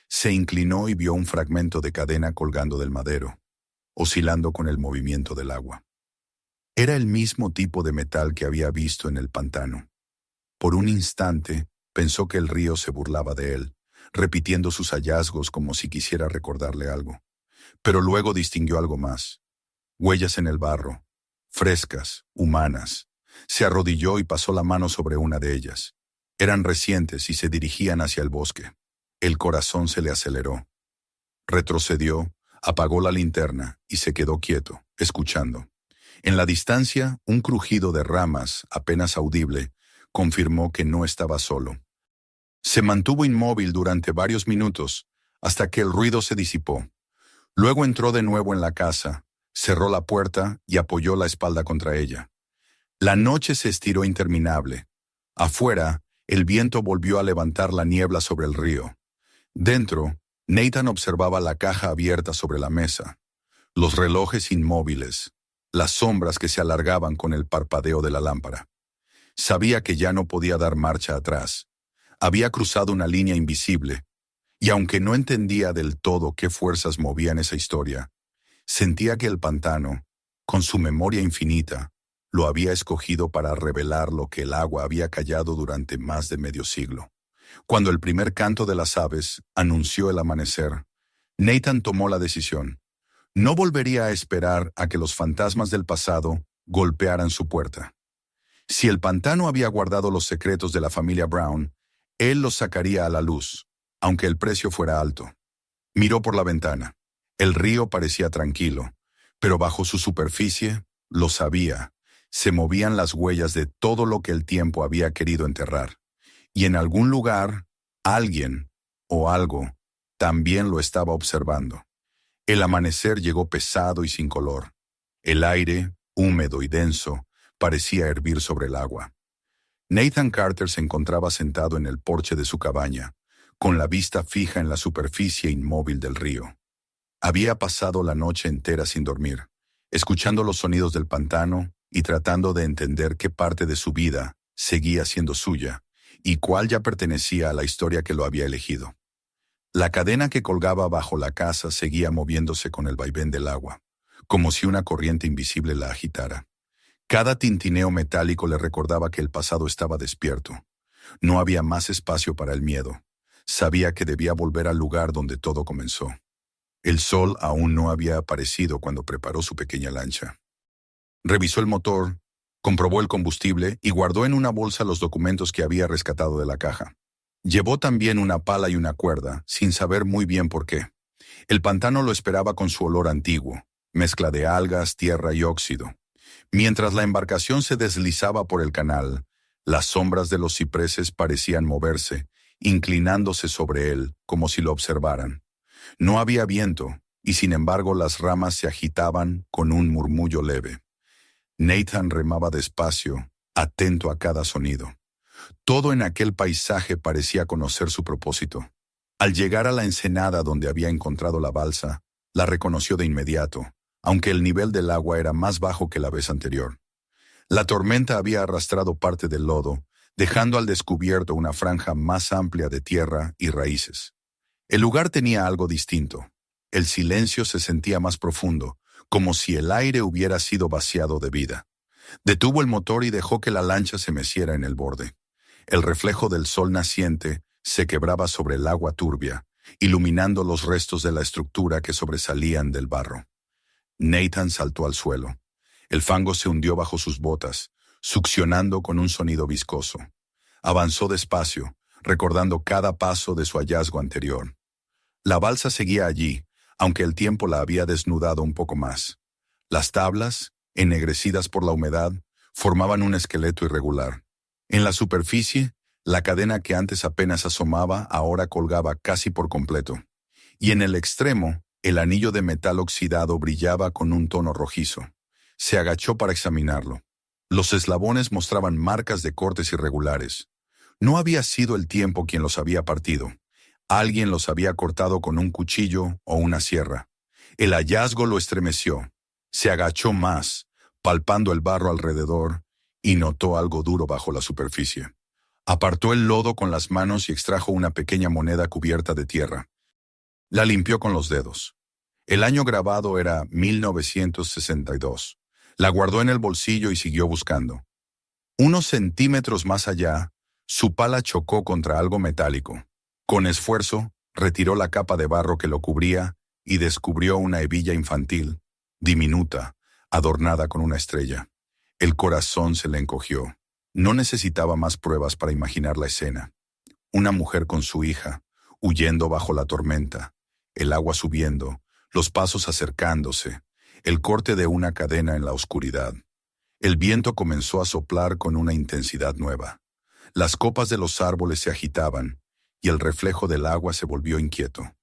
Se inclinó y vio un fragmento de cadena colgando del madero, oscilando con el movimiento del agua. Era el mismo tipo de metal que había visto en el pantano. Por un instante pensó que el río se burlaba de él, repitiendo sus hallazgos como si quisiera recordarle algo. Pero luego distinguió algo más. Huellas en el barro, frescas, humanas. Se arrodilló y pasó la mano sobre una de ellas. Eran recientes y se dirigían hacia el bosque. El corazón se le aceleró. Retrocedió, apagó la linterna y se quedó quieto, escuchando. En la distancia, un crujido de ramas, apenas audible, confirmó que no estaba solo. Se mantuvo inmóvil durante varios minutos, hasta que el ruido se disipó. Luego entró de nuevo en la casa, cerró la puerta y apoyó la espalda contra ella. La noche se estiró interminable. Afuera, el viento volvió a levantar la niebla sobre el río. Dentro, Nathan observaba la caja abierta sobre la mesa, los relojes inmóviles, las sombras que se alargaban con el parpadeo de la lámpara. Sabía que ya no podía dar marcha atrás. Había cruzado una línea invisible, y aunque no entendía del todo qué fuerzas movían esa historia, sentía que el pantano, con su memoria infinita, lo había escogido para revelar lo que el agua había callado durante más de medio siglo. Cuando el primer canto de las aves anunció el amanecer, Nathan tomó la decisión. No volvería a esperar a que los fantasmas del pasado golpearan su puerta. Si el pantano había guardado los secretos de la familia Brown, él los sacaría a la luz, aunque el precio fuera alto. Miró por la ventana. El río parecía tranquilo, pero bajo su superficie, lo sabía, se movían las huellas de todo lo que el tiempo había querido enterrar. Y en algún lugar, alguien o algo también lo estaba observando. El amanecer llegó pesado y sin color. El aire, húmedo y denso, parecía hervir sobre el agua. Nathan Carter se encontraba sentado en el porche de su cabaña, con la vista fija en la superficie inmóvil del río. Había pasado la noche entera sin dormir, escuchando los sonidos del pantano y tratando de entender qué parte de su vida seguía siendo suya y cuál ya pertenecía a la historia que lo había elegido. La cadena que colgaba bajo la casa seguía moviéndose con el vaivén del agua, como si una corriente invisible la agitara. Cada tintineo metálico le recordaba que el pasado estaba despierto. No había más espacio para el miedo. Sabía que debía volver al lugar donde todo comenzó. El sol aún no había aparecido cuando preparó su pequeña lancha. Revisó el motor, comprobó el combustible y guardó en una bolsa los documentos que había rescatado de la caja. Llevó también una pala y una cuerda, sin saber muy bien por qué. El pantano lo esperaba con su olor antiguo, mezcla de algas, tierra y óxido. Mientras la embarcación se deslizaba por el canal, las sombras de los cipreses parecían moverse, inclinándose sobre él, como si lo observaran. No había viento, y sin embargo las ramas se agitaban con un murmullo leve. Nathan remaba despacio, atento a cada sonido. Todo en aquel paisaje parecía conocer su propósito. Al llegar a la ensenada donde había encontrado la balsa, la reconoció de inmediato, aunque el nivel del agua era más bajo que la vez anterior. La tormenta había arrastrado parte del lodo, dejando al descubierto una franja más amplia de tierra y raíces. El lugar tenía algo distinto. El silencio se sentía más profundo, como si el aire hubiera sido vaciado de vida. Detuvo el motor y dejó que la lancha se meciera en el borde. El reflejo del sol naciente se quebraba sobre el agua turbia, iluminando los restos de la estructura que sobresalían del barro. Nathan saltó al suelo. El fango se hundió bajo sus botas, succionando con un sonido viscoso. Avanzó despacio, recordando cada paso de su hallazgo anterior. La balsa seguía allí, aunque el tiempo la había desnudado un poco más. Las tablas, ennegrecidas por la humedad, formaban un esqueleto irregular. En la superficie, la cadena que antes apenas asomaba ahora colgaba casi por completo. Y en el extremo, el anillo de metal oxidado brillaba con un tono rojizo. Se agachó para examinarlo. Los eslabones mostraban marcas de cortes irregulares. No había sido el tiempo quien los había partido. Alguien los había cortado con un cuchillo o una sierra. El hallazgo lo estremeció. Se agachó más, palpando el barro alrededor, y notó algo duro bajo la superficie. Apartó el lodo con las manos y extrajo una pequeña moneda cubierta de tierra. La limpió con los dedos. El año grabado era 1962. La guardó en el bolsillo y siguió buscando. Unos centímetros más allá, su pala chocó contra algo metálico. Con esfuerzo, retiró la capa de barro que lo cubría y descubrió una hebilla infantil, diminuta, adornada con una estrella. El corazón se le encogió. No necesitaba más pruebas para imaginar la escena. Una mujer con su hija, huyendo bajo la tormenta, el agua subiendo, los pasos acercándose, el corte de una cadena en la oscuridad. El viento comenzó a soplar con una intensidad nueva. Las copas de los árboles se agitaban, y el reflejo del agua se volvió inquieto.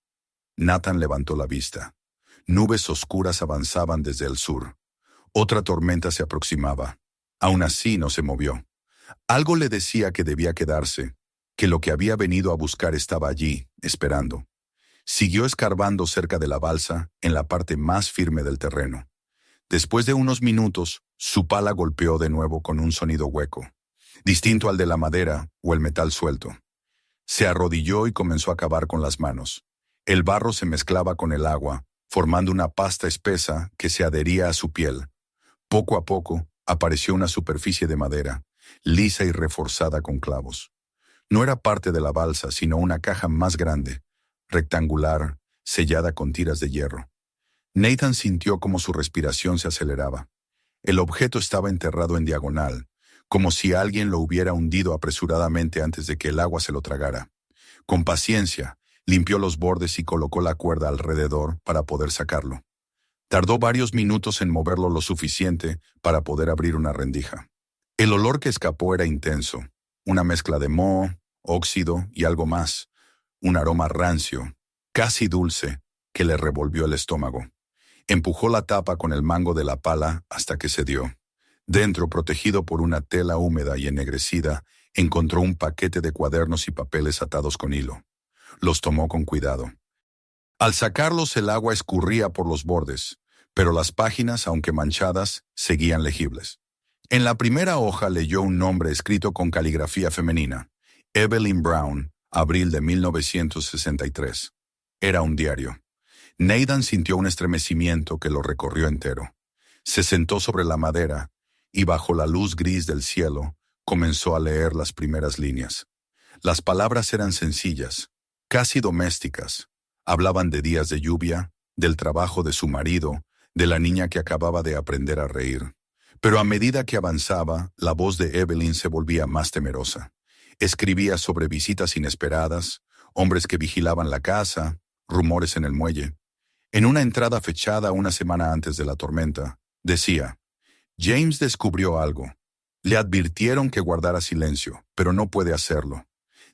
Nathan levantó la vista. Nubes oscuras avanzaban desde el sur. Otra tormenta se aproximaba. Aún así no se movió. Algo le decía que debía quedarse, que lo que había venido a buscar estaba allí, esperando. Siguió escarbando cerca de la balsa, en la parte más firme del terreno. Después de unos minutos, su pala golpeó de nuevo con un sonido hueco, distinto al de la madera o el metal suelto. Se arrodilló y comenzó a cavar con las manos. El barro se mezclaba con el agua, formando una pasta espesa que se adhería a su piel. Poco a poco, apareció una superficie de madera, lisa y reforzada con clavos. No era parte de la balsa, sino una caja más grande, rectangular, sellada con tiras de hierro. Nathan sintió como su respiración se aceleraba. El objeto estaba enterrado en diagonal, como si alguien lo hubiera hundido apresuradamente antes de que el agua se lo tragara. Con paciencia, limpió los bordes y colocó la cuerda alrededor para poder sacarlo. Tardó varios minutos en moverlo lo suficiente para poder abrir una rendija. El olor que escapó era intenso, una mezcla de moho, óxido y algo más, un aroma rancio, casi dulce, que le revolvió el estómago. Empujó la tapa con el mango de la pala hasta que cedió. Dentro, protegido por una tela húmeda y ennegrecida, encontró un paquete de cuadernos y papeles atados con hilo. Los tomó con cuidado. Al sacarlos, el agua escurría por los bordes, pero las páginas, aunque manchadas, seguían legibles. En la primera hoja leyó un nombre escrito con caligrafía femenina: Evelyn Brown, abril de 1963. Era un diario. Nathan sintió un estremecimiento que lo recorrió entero. Se sentó sobre la madera y bajo la luz gris del cielo comenzó a leer las primeras líneas. Las palabras eran sencillas, casi domésticas. Hablaban de días de lluvia, del trabajo de su marido, de la niña que acababa de aprender a reír. Pero a medida que avanzaba, la voz de Evelyn se volvía más temerosa. Escribía sobre visitas inesperadas, hombres que vigilaban la casa, rumores en el muelle. En una entrada fechada una semana antes de la tormenta, decía: James descubrió algo. Le advirtieron que guardara silencio, pero no puede hacerlo.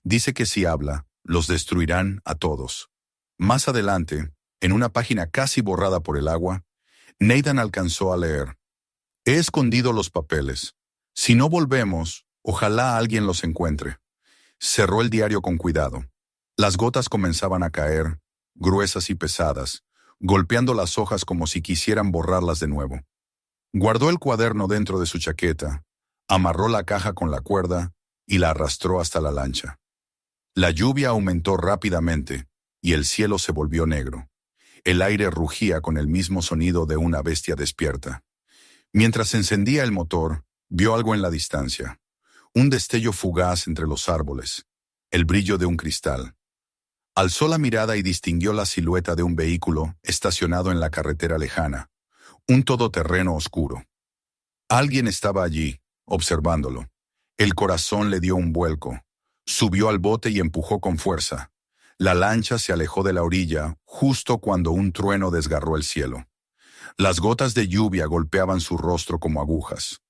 Dice que si habla, los destruirán a todos. Más adelante, en una página casi borrada por el agua, Nathan alcanzó a leer: He escondido los papeles. Si no volvemos, ojalá alguien los encuentre. Cerró el diario con cuidado. Las gotas comenzaban a caer, gruesas y pesadas, golpeando las hojas como si quisieran borrarlas de nuevo. Guardó el cuaderno dentro de su chaqueta, amarró la caja con la cuerda y la arrastró hasta la lancha. La lluvia aumentó rápidamente y el cielo se volvió negro. El aire rugía con el mismo sonido de una bestia despierta. Mientras encendía el motor, vio algo en la distancia. Un destello fugaz entre los árboles, el brillo de un cristal. Alzó la mirada y distinguió la silueta de un vehículo estacionado en la carretera lejana, un todoterreno oscuro. Alguien estaba allí, observándolo. El corazón le dio un vuelco. Subió al bote y empujó con fuerza. La lancha se alejó de la orilla justo cuando un trueno desgarró el cielo. Las gotas de lluvia golpeaban su rostro como agujas.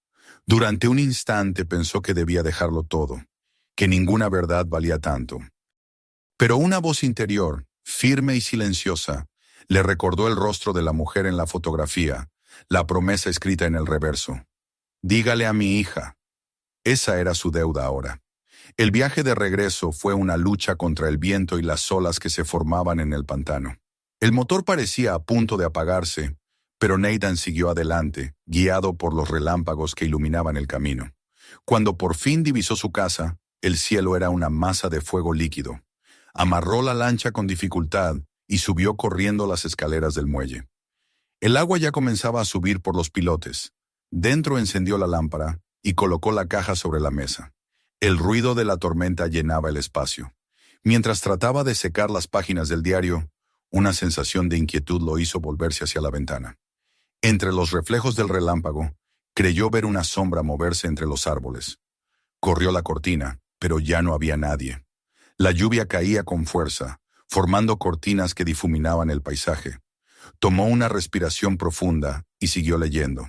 Durante un instante pensó que debía dejarlo todo, que ninguna verdad valía tanto. Pero una voz interior, firme y silenciosa, le recordó el rostro de la mujer en la fotografía, la promesa escrita en el reverso. Dígale a mi hija. Esa era su deuda ahora. El viaje de regreso fue una lucha contra el viento y las olas que se formaban en el pantano. El motor parecía a punto de apagarse, pero Nathan siguió adelante, guiado por los relámpagos que iluminaban el camino. Cuando por fin divisó su casa, el cielo era una masa de fuego líquido. Amarró la lancha con dificultad y subió corriendo las escaleras del muelle. El agua ya comenzaba a subir por los pilotes. Dentro encendió la lámpara y colocó la caja sobre la mesa. El ruido de la tormenta llenaba el espacio. Mientras trataba de secar las páginas del diario, una sensación de inquietud lo hizo volverse hacia la ventana. Entre los reflejos del relámpago, creyó ver una sombra moverse entre los árboles. Corrió la cortina, pero ya no había nadie. La lluvia caía con fuerza, formando cortinas que difuminaban el paisaje. Tomó una respiración profunda y siguió leyendo.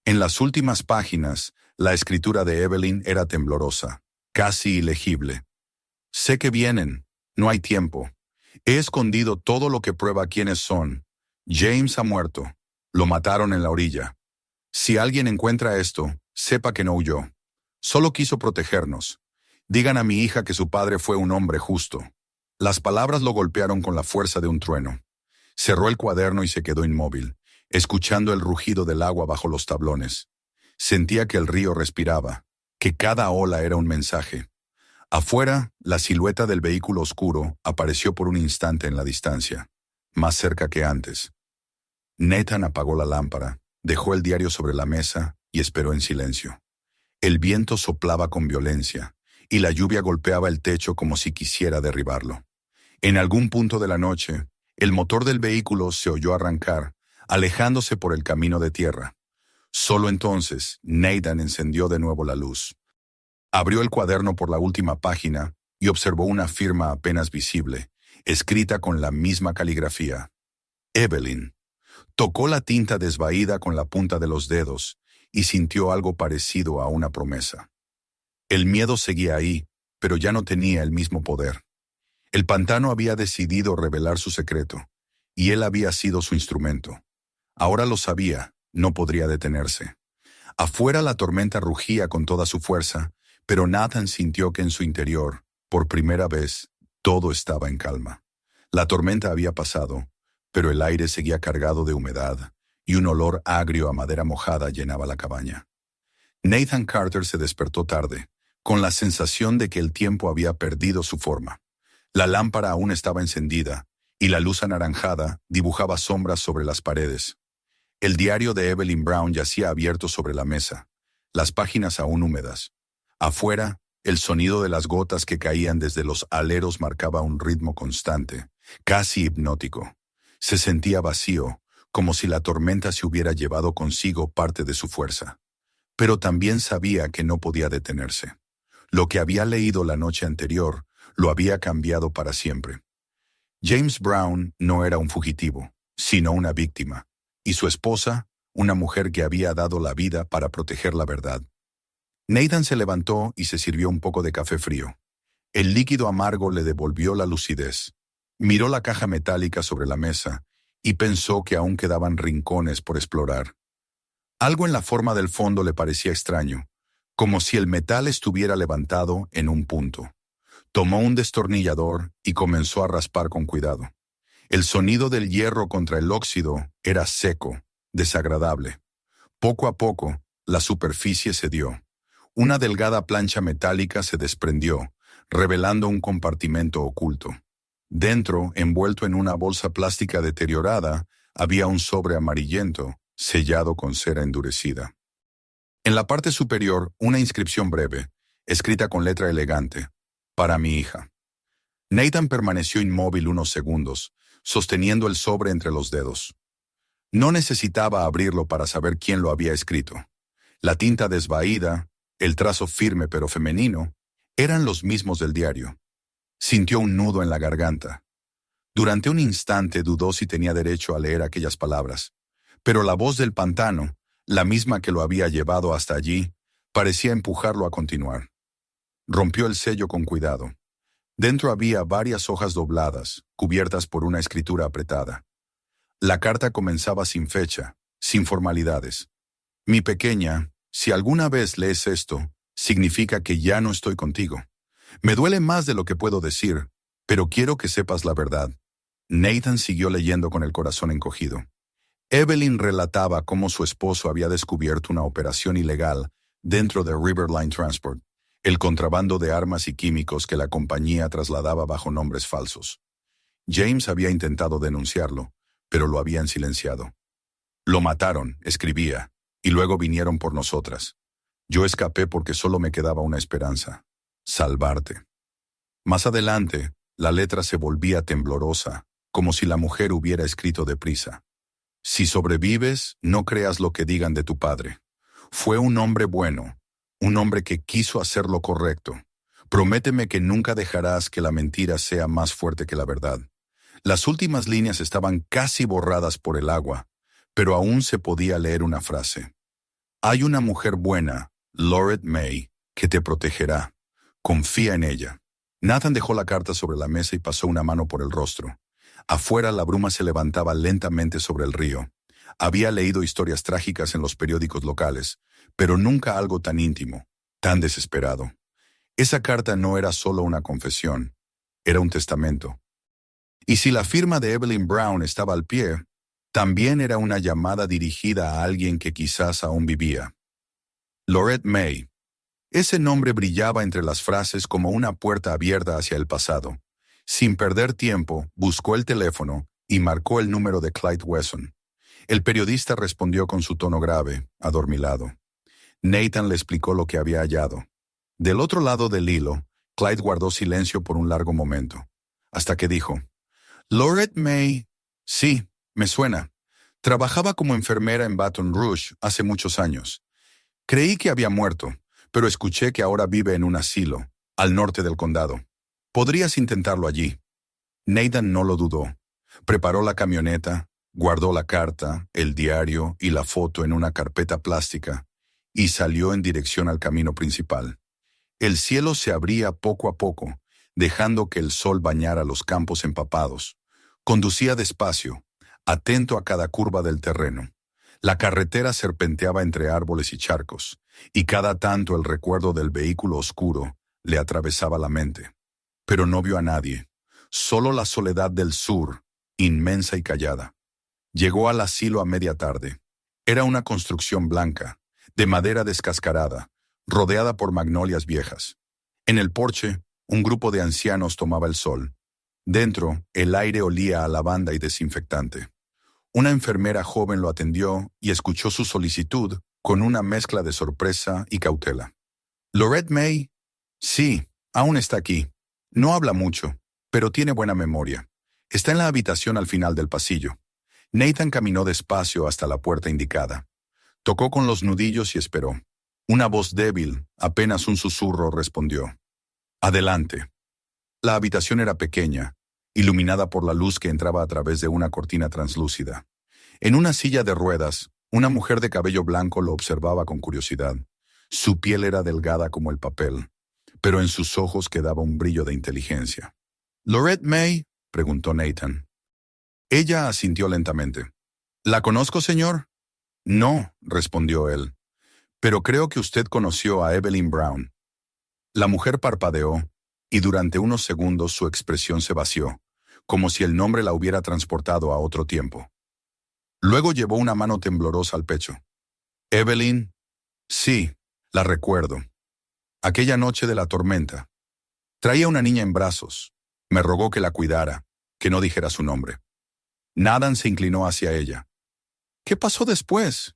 En las últimas páginas, la escritura de Evelyn era temblorosa, casi ilegible. Sé que vienen, no hay tiempo. He escondido todo lo que prueba quiénes son. James ha muerto. Lo mataron en la orilla. Si alguien encuentra esto, sepa que no huyó. Solo quiso protegernos. Digan a mi hija que su padre fue un hombre justo. Las palabras lo golpearon con la fuerza de un trueno. Cerró el cuaderno y se quedó inmóvil, escuchando el rugido del agua bajo los tablones. Sentía que el río respiraba, que cada ola era un mensaje. Afuera, la silueta del vehículo oscuro apareció por un instante en la distancia, más cerca que antes. Nathan apagó la lámpara, dejó el diario sobre la mesa y esperó en silencio. El viento soplaba con violencia, y la lluvia golpeaba el techo como si quisiera derribarlo. En algún punto de la noche, el motor del vehículo se oyó arrancar, alejándose por el camino de tierra. Solo entonces, Nathan encendió de nuevo la luz. Abrió el cuaderno por la última página y observó una firma apenas visible, escrita con la misma caligrafía. Evelyn. Tocó la tinta desvaída con la punta de los dedos y sintió algo parecido a una promesa. El miedo seguía ahí, pero ya no tenía el mismo poder. El pantano había decidido revelar su secreto, y él había sido su instrumento. Ahora lo sabía, no podría detenerse. Afuera la tormenta rugía con toda su fuerza, pero Nathan sintió que en su interior, por primera vez, todo estaba en calma. La tormenta había pasado, pero el aire seguía cargado de humedad, y un olor agrio a madera mojada llenaba la cabaña. Nathan Carter se despertó tarde, con la sensación de que el tiempo había perdido su forma. La lámpara aún estaba encendida, y la luz anaranjada dibujaba sombras sobre las paredes. El diario de Evelyn Brown yacía abierto sobre la mesa, las páginas aún húmedas. Afuera, el sonido de las gotas que caían desde los aleros marcaba un ritmo constante, casi hipnótico. Se sentía vacío, como si la tormenta se hubiera llevado consigo parte de su fuerza. Pero también sabía que no podía detenerse. Lo que había leído la noche anterior lo había cambiado para siempre. James Brown no era un fugitivo, sino una víctima, y su esposa, una mujer que había dado la vida para proteger la verdad. Nathan se levantó y se sirvió un poco de café frío. El líquido amargo le devolvió la lucidez. Miró la caja metálica sobre la mesa y pensó que aún quedaban rincones por explorar. Algo en la forma del fondo le parecía extraño, como si el metal estuviera levantado en un punto. Tomó un destornillador y comenzó a raspar con cuidado. El sonido del hierro contra el óxido era seco, desagradable. Poco a poco, la superficie cedió. Una delgada plancha metálica se desprendió, revelando un compartimento oculto. Dentro, envuelto en una bolsa plástica deteriorada, había un sobre amarillento, sellado con cera endurecida. En la parte superior, una inscripción breve, escrita con letra elegante, para mi hija. Nathan permaneció inmóvil unos segundos, sosteniendo el sobre entre los dedos. No necesitaba abrirlo para saber quién lo había escrito. La tinta desvaída, el trazo firme pero femenino, eran los mismos del diario. Sintió un nudo en la garganta. Durante un instante dudó si tenía derecho a leer aquellas palabras, pero la voz del pantano, la misma que lo había llevado hasta allí, parecía empujarlo a continuar. Rompió el sello con cuidado. Dentro había varias hojas dobladas, cubiertas por una escritura apretada. La carta comenzaba sin fecha, sin formalidades. Mi pequeña, si alguna vez lees esto, significa que ya no estoy contigo. Me duele más de lo que puedo decir, pero quiero que sepas la verdad. Nathan siguió leyendo con el corazón encogido. Evelyn relataba cómo su esposo había descubierto una operación ilegal dentro de Riverline Transport, el contrabando de armas y químicos que la compañía trasladaba bajo nombres falsos. James había intentado denunciarlo, pero lo habían silenciado. Lo mataron, escribía, y luego vinieron por nosotras. Yo escapé porque solo me quedaba una esperanza: salvarte. Más adelante, la letra se volvía temblorosa, como si la mujer hubiera escrito deprisa. Si sobrevives, no creas lo que digan de tu padre. Fue un hombre bueno, un hombre que quiso hacer lo correcto. Prométeme que nunca dejarás que la mentira sea más fuerte que la verdad. Las últimas líneas estaban casi borradas por el agua, pero aún se podía leer una frase. Hay una mujer buena, Lorette May, que te protegerá. Confía en ella. Nathan dejó la carta sobre la mesa y pasó una mano por el rostro. Afuera la bruma se levantaba lentamente sobre el río. Había leído historias trágicas en los periódicos locales, pero nunca algo tan íntimo, tan desesperado. Esa carta no era solo una confesión, era un testamento. Y si la firma de Evelyn Brown estaba al pie, también era una llamada dirigida a alguien que quizás aún vivía. Lorette May. Ese nombre brillaba entre las frases como una puerta abierta hacia el pasado. Sin perder tiempo, buscó el teléfono y marcó el número de Clyde Wesson. El periodista respondió con su tono grave, adormilado. Nathan le explicó lo que había hallado. Del otro lado del hilo, Clyde guardó silencio por un largo momento, hasta que dijo, «Lorette May, sí, me suena. Trabajaba como enfermera en Baton Rouge hace muchos años. Creí que había muerto, pero escuché que ahora vive en un asilo, al norte del condado. Podrías intentarlo allí». Nathan no lo dudó. Preparó la camioneta, guardó la carta, el diario y la foto en una carpeta plástica y salió en dirección al camino principal. El cielo se abría poco a poco, dejando que el sol bañara los campos empapados. Conducía despacio, atento a cada curva del terreno. La carretera serpenteaba entre árboles y charcos, y cada tanto el recuerdo del vehículo oscuro le atravesaba la mente. Pero no vio a nadie, solo la soledad del sur, inmensa y callada. Llegó al asilo a media tarde. Era una construcción blanca, de madera descascarada, rodeada por magnolias viejas. En el porche, un grupo de ancianos tomaba el sol. Dentro, el aire olía a lavanda y desinfectante. Una enfermera joven lo atendió y escuchó su solicitud con una mezcla de sorpresa y cautela. «¿Lorette May?» «Sí, aún está aquí. No habla mucho, pero tiene buena memoria. Está en la habitación al final del pasillo». Nathan caminó despacio hasta la puerta indicada. Tocó con los nudillos y esperó. Una voz débil, apenas un susurro, respondió. «Adelante». La habitación era pequeña, iluminada por la luz que entraba a través de una cortina translúcida. En una silla de ruedas, una mujer de cabello blanco lo observaba con curiosidad. Su piel era delgada como el papel, pero en sus ojos quedaba un brillo de inteligencia. «¿Lorette May?», preguntó Nathan. Ella asintió lentamente. «¿La conozco, señor?» «No», respondió él. «Pero creo que usted conoció a Evelyn Brown». La mujer parpadeó, y durante unos segundos su expresión se vació, como si el nombre la hubiera transportado a otro tiempo. Luego llevó una mano temblorosa al pecho. «¿Evelyn?» «Sí, la recuerdo. Aquella noche de la tormenta. Traía una niña en brazos. Me rogó que la cuidara, que no dijera su nombre». Nathan se inclinó hacia ella. «¿Qué pasó después?»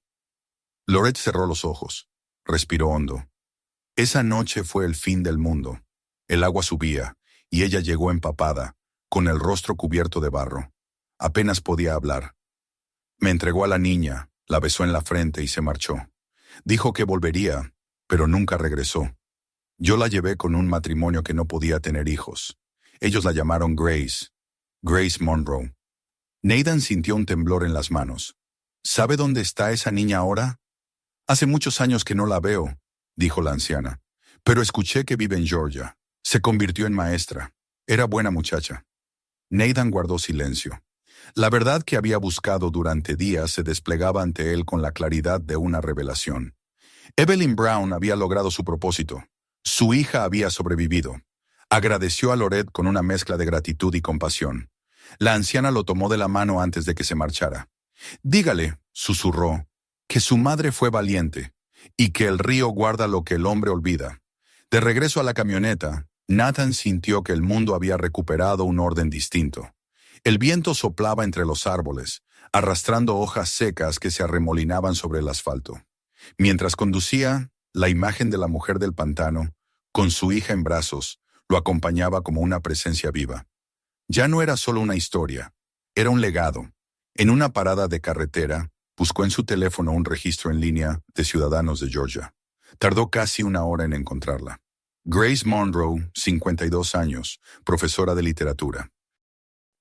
Lorette cerró los ojos. Respiró hondo. Esa noche fue el fin del mundo. El agua subía, y ella llegó empapada, con el rostro cubierto de barro. Apenas podía hablar. Me entregó a la niña, la besó en la frente y se marchó. Dijo que volvería, pero nunca regresó. Yo la llevé con un matrimonio que no podía tener hijos. Ellos la llamaron Grace Monroe. Nathan sintió un temblor en las manos. ¿Sabe dónde está esa niña ahora? Hace muchos años que no la veo, dijo la anciana, pero escuché que vive en Georgia. Se convirtió en maestra. Era buena muchacha. Nathan guardó silencio. La verdad que había buscado durante días se desplegaba ante él con la claridad de una revelación. Evelyn Brown había logrado su propósito. Su hija había sobrevivido. Agradeció a Lorette con una mezcla de gratitud y compasión. La anciana lo tomó de la mano antes de que se marchara. «Dígale», susurró, «que su madre fue valiente y que el río guarda lo que el hombre olvida». De regreso a la camioneta, Nathan sintió que el mundo había recuperado un orden distinto. El viento soplaba entre los árboles, arrastrando hojas secas que se arremolinaban sobre el asfalto. Mientras conducía, la imagen de la mujer del pantano, con su hija en brazos, lo acompañaba como una presencia viva. Ya no era solo una historia, era un legado. En una parada de carretera, buscó en su teléfono un registro en línea de ciudadanos de Georgia. Tardó casi una hora en encontrarla. Grace Monroe, 52 años, profesora de literatura.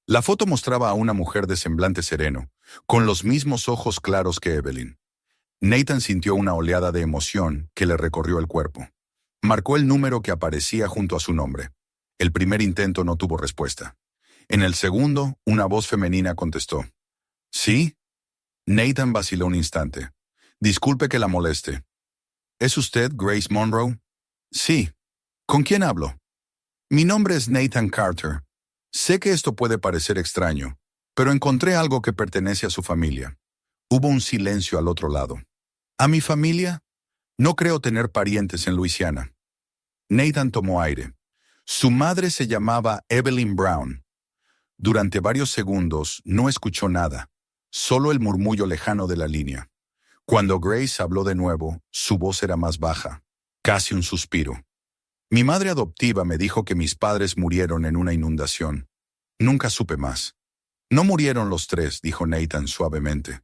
La foto mostraba a una mujer de semblante sereno, con los mismos ojos claros que Evelyn. Nathan sintió una oleada de emoción que le recorrió el cuerpo. Marcó el número que aparecía junto a su nombre. El primer intento no tuvo respuesta. En el segundo, una voz femenina contestó. ¿Sí? Nathan vaciló un instante. Disculpe que la moleste. ¿Es usted Grace Monroe? Sí. ¿Con quién hablo? Mi nombre es Nathan Carter. Sé que esto puede parecer extraño, pero encontré algo que pertenece a su familia. Hubo un silencio al otro lado. ¿A mi familia? No creo tener parientes en Luisiana. Nathan tomó aire. Su madre se llamaba Evelyn Brown. Durante varios segundos no escuchó nada, solo el murmullo lejano de la línea. Cuando Grace habló de nuevo, su voz era más baja, casi un suspiro. Mi madre adoptiva me dijo que mis padres murieron en una inundación. Nunca supe más. No murieron los tres, dijo Nathan suavemente.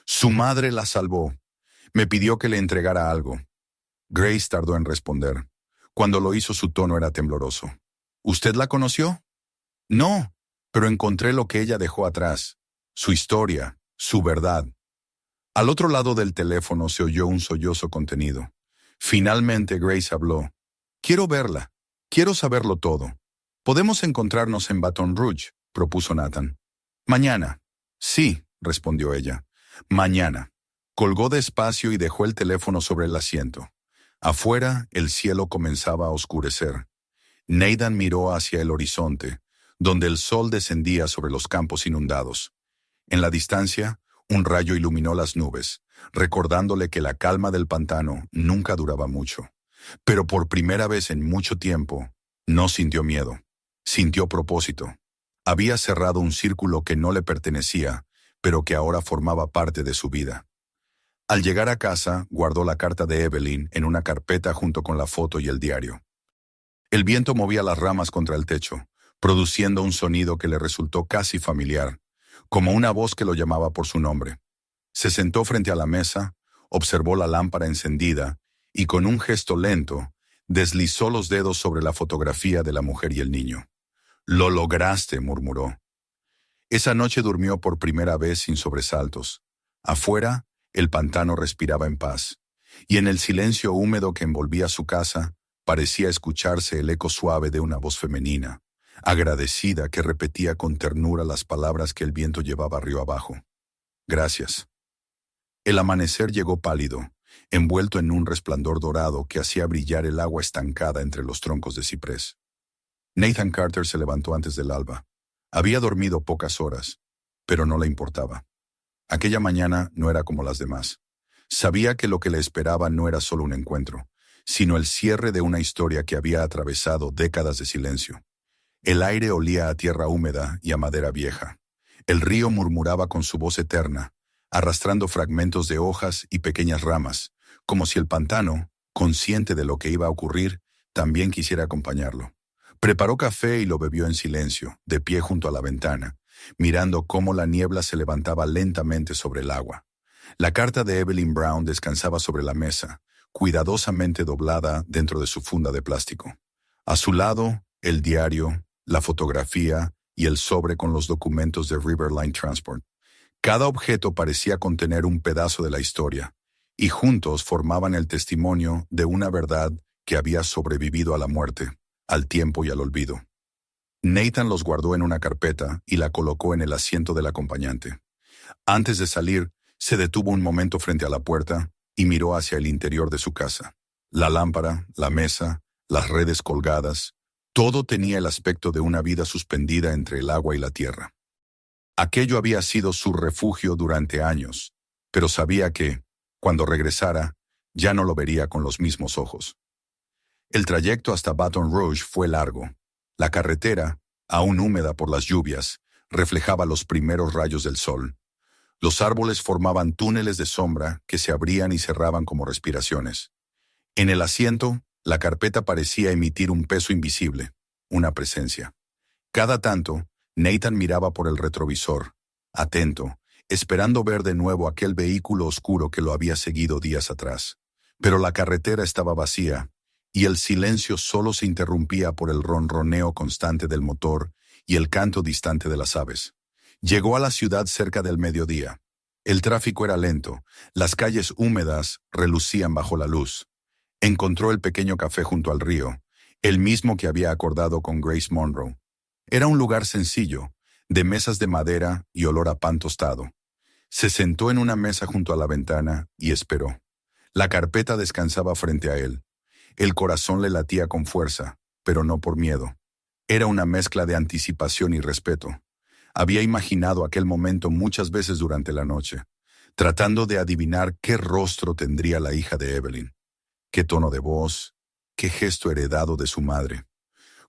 Su madre la salvó. Me pidió que le entregara algo. Grace tardó en responder. Cuando lo hizo, su tono era tembloroso. ¿Usted la conoció? No, pero encontré lo que ella dejó atrás. Su historia, su verdad. Al otro lado del teléfono se oyó un sollozo contenido. Finalmente Grace habló. Quiero verla. Quiero saberlo todo. Podemos encontrarnos en Baton Rouge, propuso Nathan. Mañana. Sí, respondió ella. Mañana. Colgó despacio y dejó el teléfono sobre el asiento. Afuera, el cielo comenzaba a oscurecer. Nathan miró hacia el horizonte, donde el sol descendía sobre los campos inundados. En la distancia, un rayo iluminó las nubes, recordándole que la calma del pantano nunca duraba mucho. Pero por primera vez en mucho tiempo, no sintió miedo. Sintió propósito. Había cerrado un círculo que no le pertenecía, pero que ahora formaba parte de su vida. Al llegar a casa, guardó la carta de Evelyn en una carpeta junto con la foto y el diario. El viento movía las ramas contra el techo, produciendo un sonido que le resultó casi familiar, como una voz que lo llamaba por su nombre. Se sentó frente a la mesa, observó la lámpara encendida y con un gesto lento, deslizó los dedos sobre la fotografía de la mujer y el niño. «Lo lograste», murmuró. Esa noche durmió por primera vez sin sobresaltos. Afuera, el pantano respiraba en paz, y en el silencio húmedo que envolvía su casa, parecía escucharse el eco suave de una voz femenina, agradecida, que repetía con ternura las palabras que el viento llevaba río abajo. «Gracias». El amanecer llegó pálido, envuelto en un resplandor dorado que hacía brillar el agua estancada entre los troncos de ciprés. Nathan Carter se levantó antes del alba. Había dormido pocas horas, pero no le importaba. Aquella mañana no era como las demás. Sabía que lo que le esperaba no era solo un encuentro, sino el cierre de una historia que había atravesado décadas de silencio. El aire olía a tierra húmeda y a madera vieja. El río murmuraba con su voz eterna, arrastrando fragmentos de hojas y pequeñas ramas, como si el pantano, consciente de lo que iba a ocurrir, también quisiera acompañarlo. Preparó café y lo bebió en silencio, de pie junto a la ventana, mirando cómo la niebla se levantaba lentamente sobre el agua. La carta de Evelyn Brown descansaba sobre la mesa, cuidadosamente doblada dentro de su funda de plástico. A su lado, el diario, la fotografía y el sobre con los documentos de Riverline Transport. Cada objeto parecía contener un pedazo de la historia, y juntos formaban el testimonio de una verdad que había sobrevivido a la muerte, al tiempo y al olvido. Nathan los guardó en una carpeta y la colocó en el asiento del acompañante. Antes de salir, se detuvo un momento frente a la puerta y miró hacia el interior de su casa. La lámpara, la mesa, las redes colgadas, todo tenía el aspecto de una vida suspendida entre el agua y la tierra. Aquello había sido su refugio durante años, pero sabía que, cuando regresara, ya no lo vería con los mismos ojos. El trayecto hasta Baton Rouge fue largo. La carretera, aún húmeda por las lluvias, reflejaba los primeros rayos del sol. Los árboles formaban túneles de sombra que se abrían y cerraban como respiraciones. En el asiento, la carpeta parecía emitir un peso invisible, una presencia. Cada tanto, Nathan miraba por el retrovisor, atento, esperando ver de nuevo aquel vehículo oscuro que lo había seguido días atrás. Pero la carretera estaba vacía, y el silencio solo se interrumpía por el ronroneo constante del motor y el canto distante de las aves. Llegó a la ciudad cerca del mediodía. El tráfico era lento, las calles húmedas relucían bajo la luz. Encontró el pequeño café junto al río, el mismo que había acordado con Grace Monroe. Era un lugar sencillo, de mesas de madera y olor a pan tostado. Se sentó en una mesa junto a la ventana y esperó. La carpeta descansaba frente a él. El corazón le latía con fuerza, pero no por miedo. Era una mezcla de anticipación y respeto. Había imaginado aquel momento muchas veces durante la noche, tratando de adivinar qué rostro tendría la hija de Evelyn, qué tono de voz, qué gesto heredado de su madre.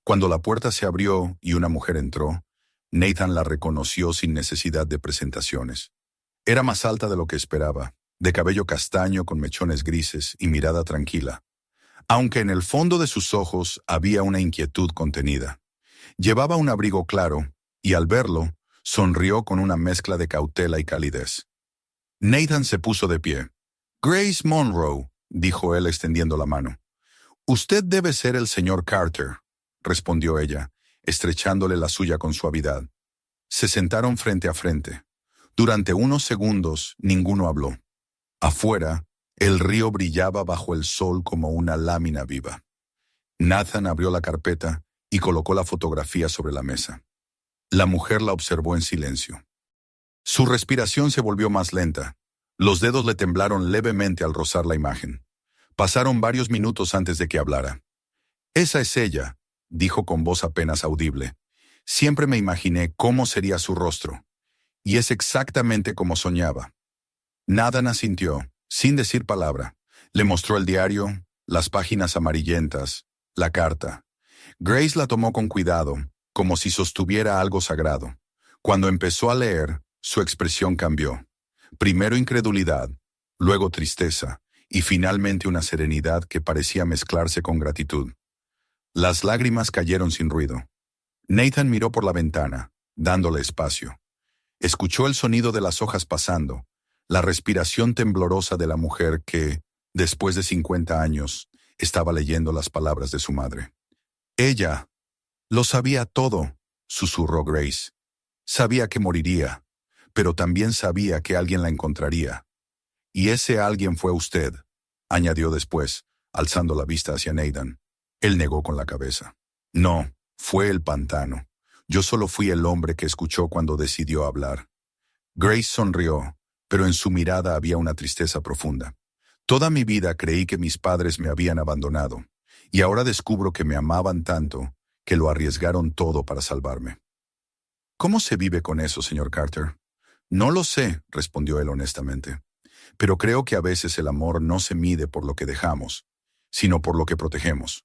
Cuando la puerta se abrió y una mujer entró, Nathan la reconoció sin necesidad de presentaciones. Era más alta de lo que esperaba, de cabello castaño con mechones grises y mirada tranquila, aunque en el fondo de sus ojos había una inquietud contenida. Llevaba un abrigo claro, y al verlo, sonrió con una mezcla de cautela y calidez. Nathan se puso de pie. «Grace Monroe», dijo él extendiendo la mano. «Usted debe ser el señor Carter», respondió ella, estrechándole la suya con suavidad. Se sentaron frente a frente. Durante unos segundos ninguno habló. Afuera, el río brillaba bajo el sol como una lámina viva. Nathan abrió la carpeta y colocó la fotografía sobre la mesa. La mujer la observó en silencio. Su respiración se volvió más lenta. Los dedos le temblaron levemente al rozar la imagen. Pasaron varios minutos antes de que hablara. «Esa es ella», dijo con voz apenas audible. «Siempre me imaginé cómo sería su rostro. Y es exactamente como soñaba». Nathan asintió, sin decir palabra. Le mostró el diario, las páginas amarillentas, la carta. Grace la tomó con cuidado, como si sostuviera algo sagrado. Cuando empezó a leer, su expresión cambió. Primero incredulidad, luego tristeza, y finalmente una serenidad que parecía mezclarse con gratitud. Las lágrimas cayeron sin ruido. Nathan miró por la ventana, dándole espacio. Escuchó el sonido de las hojas pasando, la respiración temblorosa de la mujer que, después de 50 años, estaba leyendo las palabras de su madre. «Ella lo sabía todo», susurró Grace. «Sabía que moriría, pero también sabía que alguien la encontraría. Y ese alguien fue usted», añadió después, alzando la vista hacia Nathan. Él negó con la cabeza. «No, fue el pantano. Yo solo fui el hombre que escuchó cuando decidió hablar». Grace sonrió, pero en su mirada había una tristeza profunda. «Toda mi vida creí que mis padres me habían abandonado, y ahora descubro que me amaban tanto que lo arriesgaron todo para salvarme». «¿Cómo se vive con eso, señor Carter?» «No lo sé», respondió él honestamente. «Pero creo que a veces el amor no se mide por lo que dejamos, sino por lo que protegemos».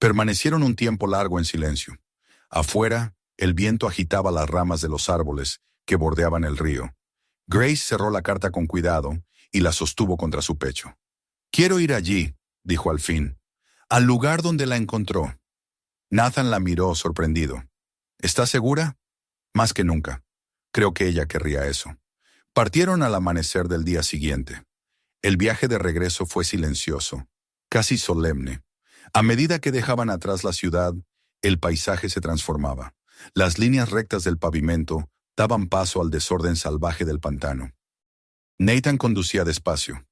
Permanecieron un tiempo largo en silencio. Afuera, el viento agitaba las ramas de los árboles que bordeaban el río. Grace cerró la carta con cuidado y la sostuvo contra su pecho. «Quiero ir allí», dijo al fin, «al lugar donde la encontró». Nathan la miró sorprendido. «¿Estás segura?» «Más que nunca. Creo que ella querría eso». Partieron al amanecer del día siguiente. El viaje de regreso fue silencioso, casi solemne. A medida que dejaban atrás la ciudad, el paisaje se transformaba. Las líneas rectas del pavimento daban paso al desorden salvaje del pantano. Nathan conducía despacio,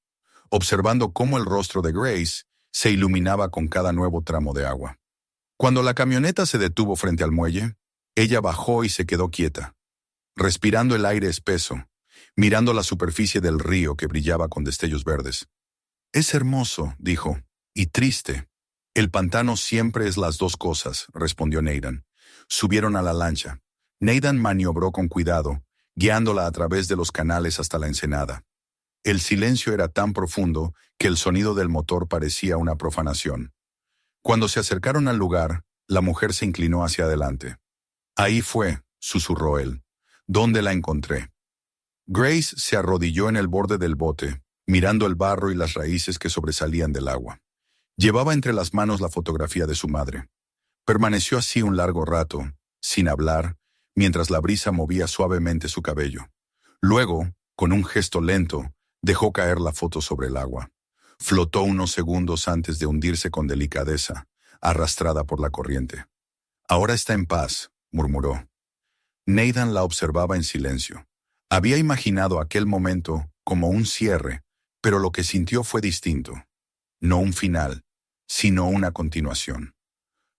observando cómo el rostro de Grace se iluminaba con cada nuevo tramo de agua. Cuando la camioneta se detuvo frente al muelle, ella bajó y se quedó quieta, respirando el aire espeso, mirando la superficie del río que brillaba con destellos verdes. «Es hermoso», dijo, «y triste». «El pantano siempre es las dos cosas», respondió Nathan. Subieron a la lancha. Nathan maniobró con cuidado, guiándola a través de los canales hasta la ensenada. El silencio era tan profundo que el sonido del motor parecía una profanación. Cuando se acercaron al lugar, la mujer se inclinó hacia adelante. «Ahí fue», susurró él. «¿Dónde la encontré?» Grace se arrodilló en el borde del bote, mirando el barro y las raíces que sobresalían del agua. Llevaba entre las manos la fotografía de su madre. Permaneció así un largo rato, sin hablar, mientras la brisa movía suavemente su cabello. Luego, con un gesto lento, dejó caer la foto sobre el agua. Flotó unos segundos antes de hundirse con delicadeza, arrastrada por la corriente. «Ahora está en paz», murmuró. Nathan la observaba en silencio. Había imaginado aquel momento como un cierre, pero lo que sintió fue distinto. No un final, sino una continuación.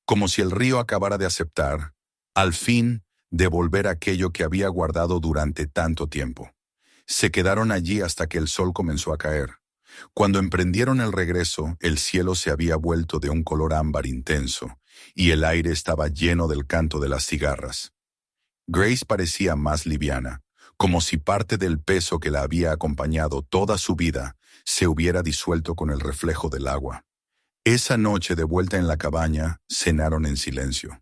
Como si el río acabara de aceptar, al fin, devolver aquello que había guardado durante tanto tiempo. Se quedaron allí hasta que el sol comenzó a caer. Cuando emprendieron el regreso, el cielo se había vuelto de un color ámbar intenso, y el aire estaba lleno del canto de las cigarras. Grace parecía más liviana, como si parte del peso que la había acompañado toda su vida se hubiera disuelto con el reflejo del agua. Esa noche, de vuelta en la cabaña, cenaron en silencio.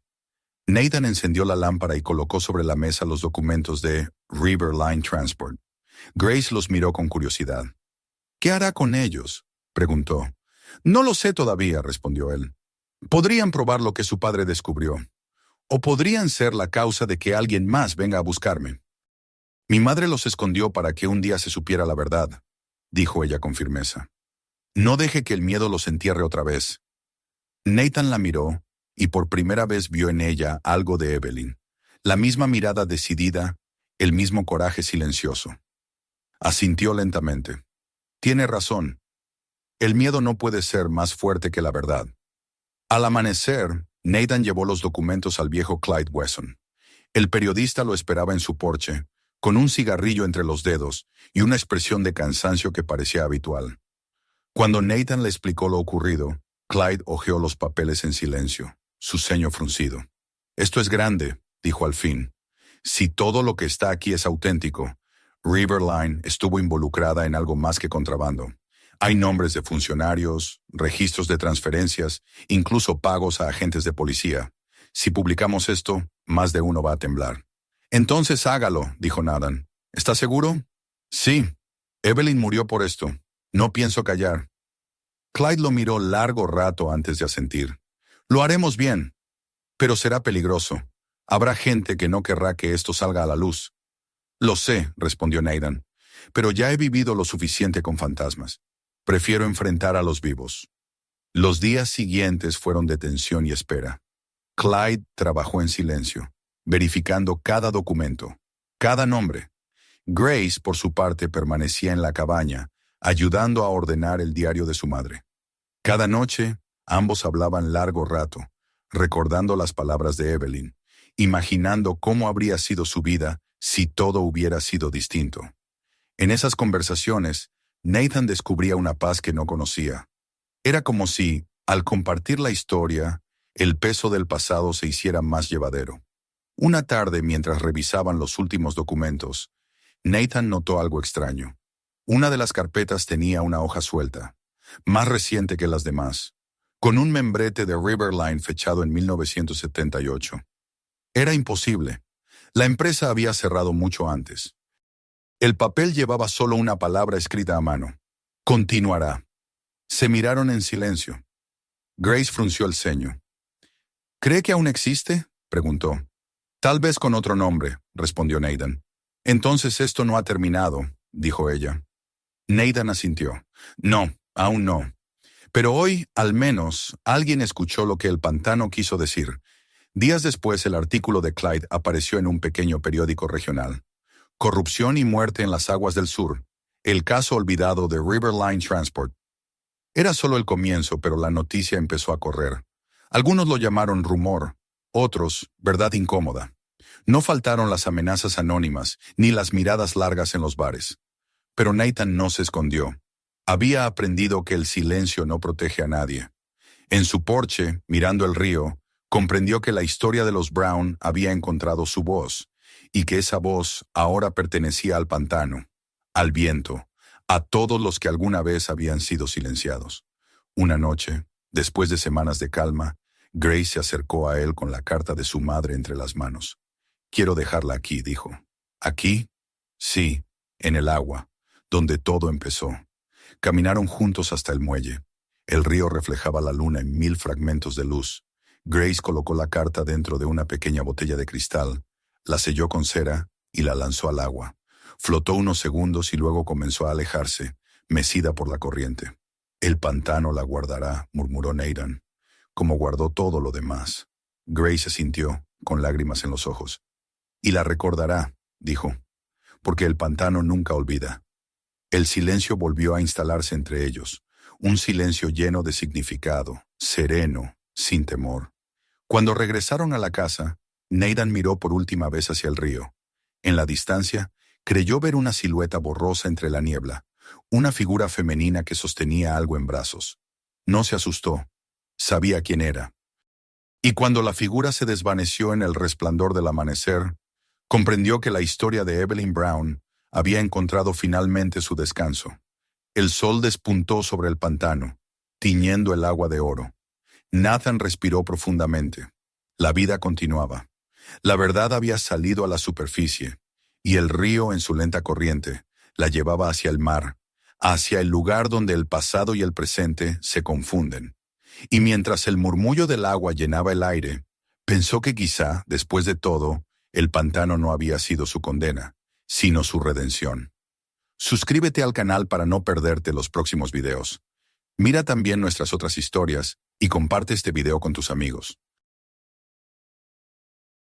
Nathan encendió la lámpara y colocó sobre la mesa los documentos de Riverline Transport. Grace los miró con curiosidad. «¿Qué hará con ellos?», preguntó. «No lo sé todavía», respondió él. «Podrían probar lo que su padre descubrió. O podrían ser la causa de que alguien más venga a buscarme. Mi madre los escondió para que un día se supiera la verdad», dijo ella con firmeza. «No deje que el miedo los entierre otra vez». Nathan la miró y por primera vez vio en ella algo de Evelyn. La misma mirada decidida, el mismo coraje silencioso. Asintió lentamente. «Tiene razón. El miedo no puede ser más fuerte que la verdad». Al amanecer, Nathan llevó los documentos al viejo Clyde Wesson. El periodista lo esperaba en su porche, con un cigarrillo entre los dedos y una expresión de cansancio que parecía habitual. Cuando Nathan le explicó lo ocurrido, Clyde hojeó los papeles en silencio, su ceño fruncido. «Esto es grande», dijo al fin. «Si todo lo que está aquí es auténtico, Riverline estuvo involucrada en algo más que contrabando. Hay nombres de funcionarios, registros de transferencias, incluso pagos a agentes de policía. Si publicamos esto, más de uno va a temblar». «Entonces hágalo», dijo Nathan. «¿Está seguro?» «Sí. Evelyn murió por esto. No pienso callar». Clyde lo miró largo rato antes de asentir. «Lo haremos bien, pero será peligroso. Habrá gente que no querrá que esto salga a la luz». «Lo sé», respondió Nathan, «pero ya he vivido lo suficiente con fantasmas. Prefiero enfrentar a los vivos». Los días siguientes fueron de tensión y espera. Clyde trabajó en silencio, verificando cada documento, cada nombre. Grace, por su parte, permanecía en la cabaña, ayudando a ordenar el diario de su madre. Cada noche, ambos hablaban largo rato, recordando las palabras de Evelyn, imaginando cómo habría sido su vida si todo hubiera sido distinto. En esas conversaciones, Nathan descubría una paz que no conocía. Era como si, al compartir la historia, el peso del pasado se hiciera más llevadero. Una tarde, mientras revisaban los últimos documentos, Nathan notó algo extraño. Una de las carpetas tenía una hoja suelta, más reciente que las demás, con un membrete de Riverline fechado en 1978. Era imposible. La empresa había cerrado mucho antes. El papel llevaba solo una palabra escrita a mano: «Continuará». Se miraron en silencio. Grace frunció el ceño. «¿Cree que aún existe?», preguntó. «Tal vez con otro nombre», respondió Nathan. «Entonces esto no ha terminado», dijo ella. Nathan asintió. «No, aún no. Pero hoy, al menos, alguien escuchó lo que el pantano quiso decir». Días después, el artículo de Clyde apareció en un pequeño periódico regional. «Corrupción y muerte en las aguas del sur. El caso olvidado de Riverline Transport». Era solo el comienzo, pero la noticia empezó a correr. Algunos lo llamaron rumor, otros, verdad incómoda. No faltaron las amenazas anónimas, ni las miradas largas en los bares. Pero Nathan no se escondió. Había aprendido que el silencio no protege a nadie. En su porche, mirando el río, comprendió que la historia de los Brown había encontrado su voz, y que esa voz ahora pertenecía al pantano, al viento, a todos los que alguna vez habían sido silenciados. Una noche, después de semanas de calma, Grace se acercó a él con la carta de su madre entre las manos. «Quiero dejarla aquí», dijo. «¿Aquí?» «Sí, en el agua, donde todo empezó». Caminaron juntos hasta el muelle. El río reflejaba la luna en 1000 fragmentos de luz. Grace colocó la carta dentro de una pequeña botella de cristal, la selló con cera y la lanzó al agua. Flotó unos segundos y luego comenzó a alejarse, mecida por la corriente. «El pantano la guardará», murmuró Nathan, como guardó todo lo demás. Grace se sintió, con lágrimas en los ojos. Y la recordará, dijo, porque el pantano nunca olvida. El silencio volvió a instalarse entre ellos, un silencio lleno de significado, sereno, sin temor. Cuando regresaron a la casa, Nathan miró por última vez hacia el río. En la distancia, creyó ver una silueta borrosa entre la niebla, una figura femenina que sostenía algo en brazos. No se asustó. Sabía quién era. Y cuando la figura se desvaneció en el resplandor del amanecer, comprendió que la historia de Evelyn Brown había encontrado finalmente su descanso. El sol despuntó sobre el pantano, tiñendo el agua de oro. Nathan respiró profundamente. La vida continuaba. La verdad había salido a la superficie, y el río, en su lenta corriente, la llevaba hacia el mar, hacia el lugar donde el pasado y el presente se confunden. Y mientras el murmullo del agua llenaba el aire, pensó que quizá, después de todo, el pantano no había sido su condena, sino su redención. Suscríbete al canal para no perderte los próximos videos. Mira también nuestras otras historias y comparte este video con tus amigos.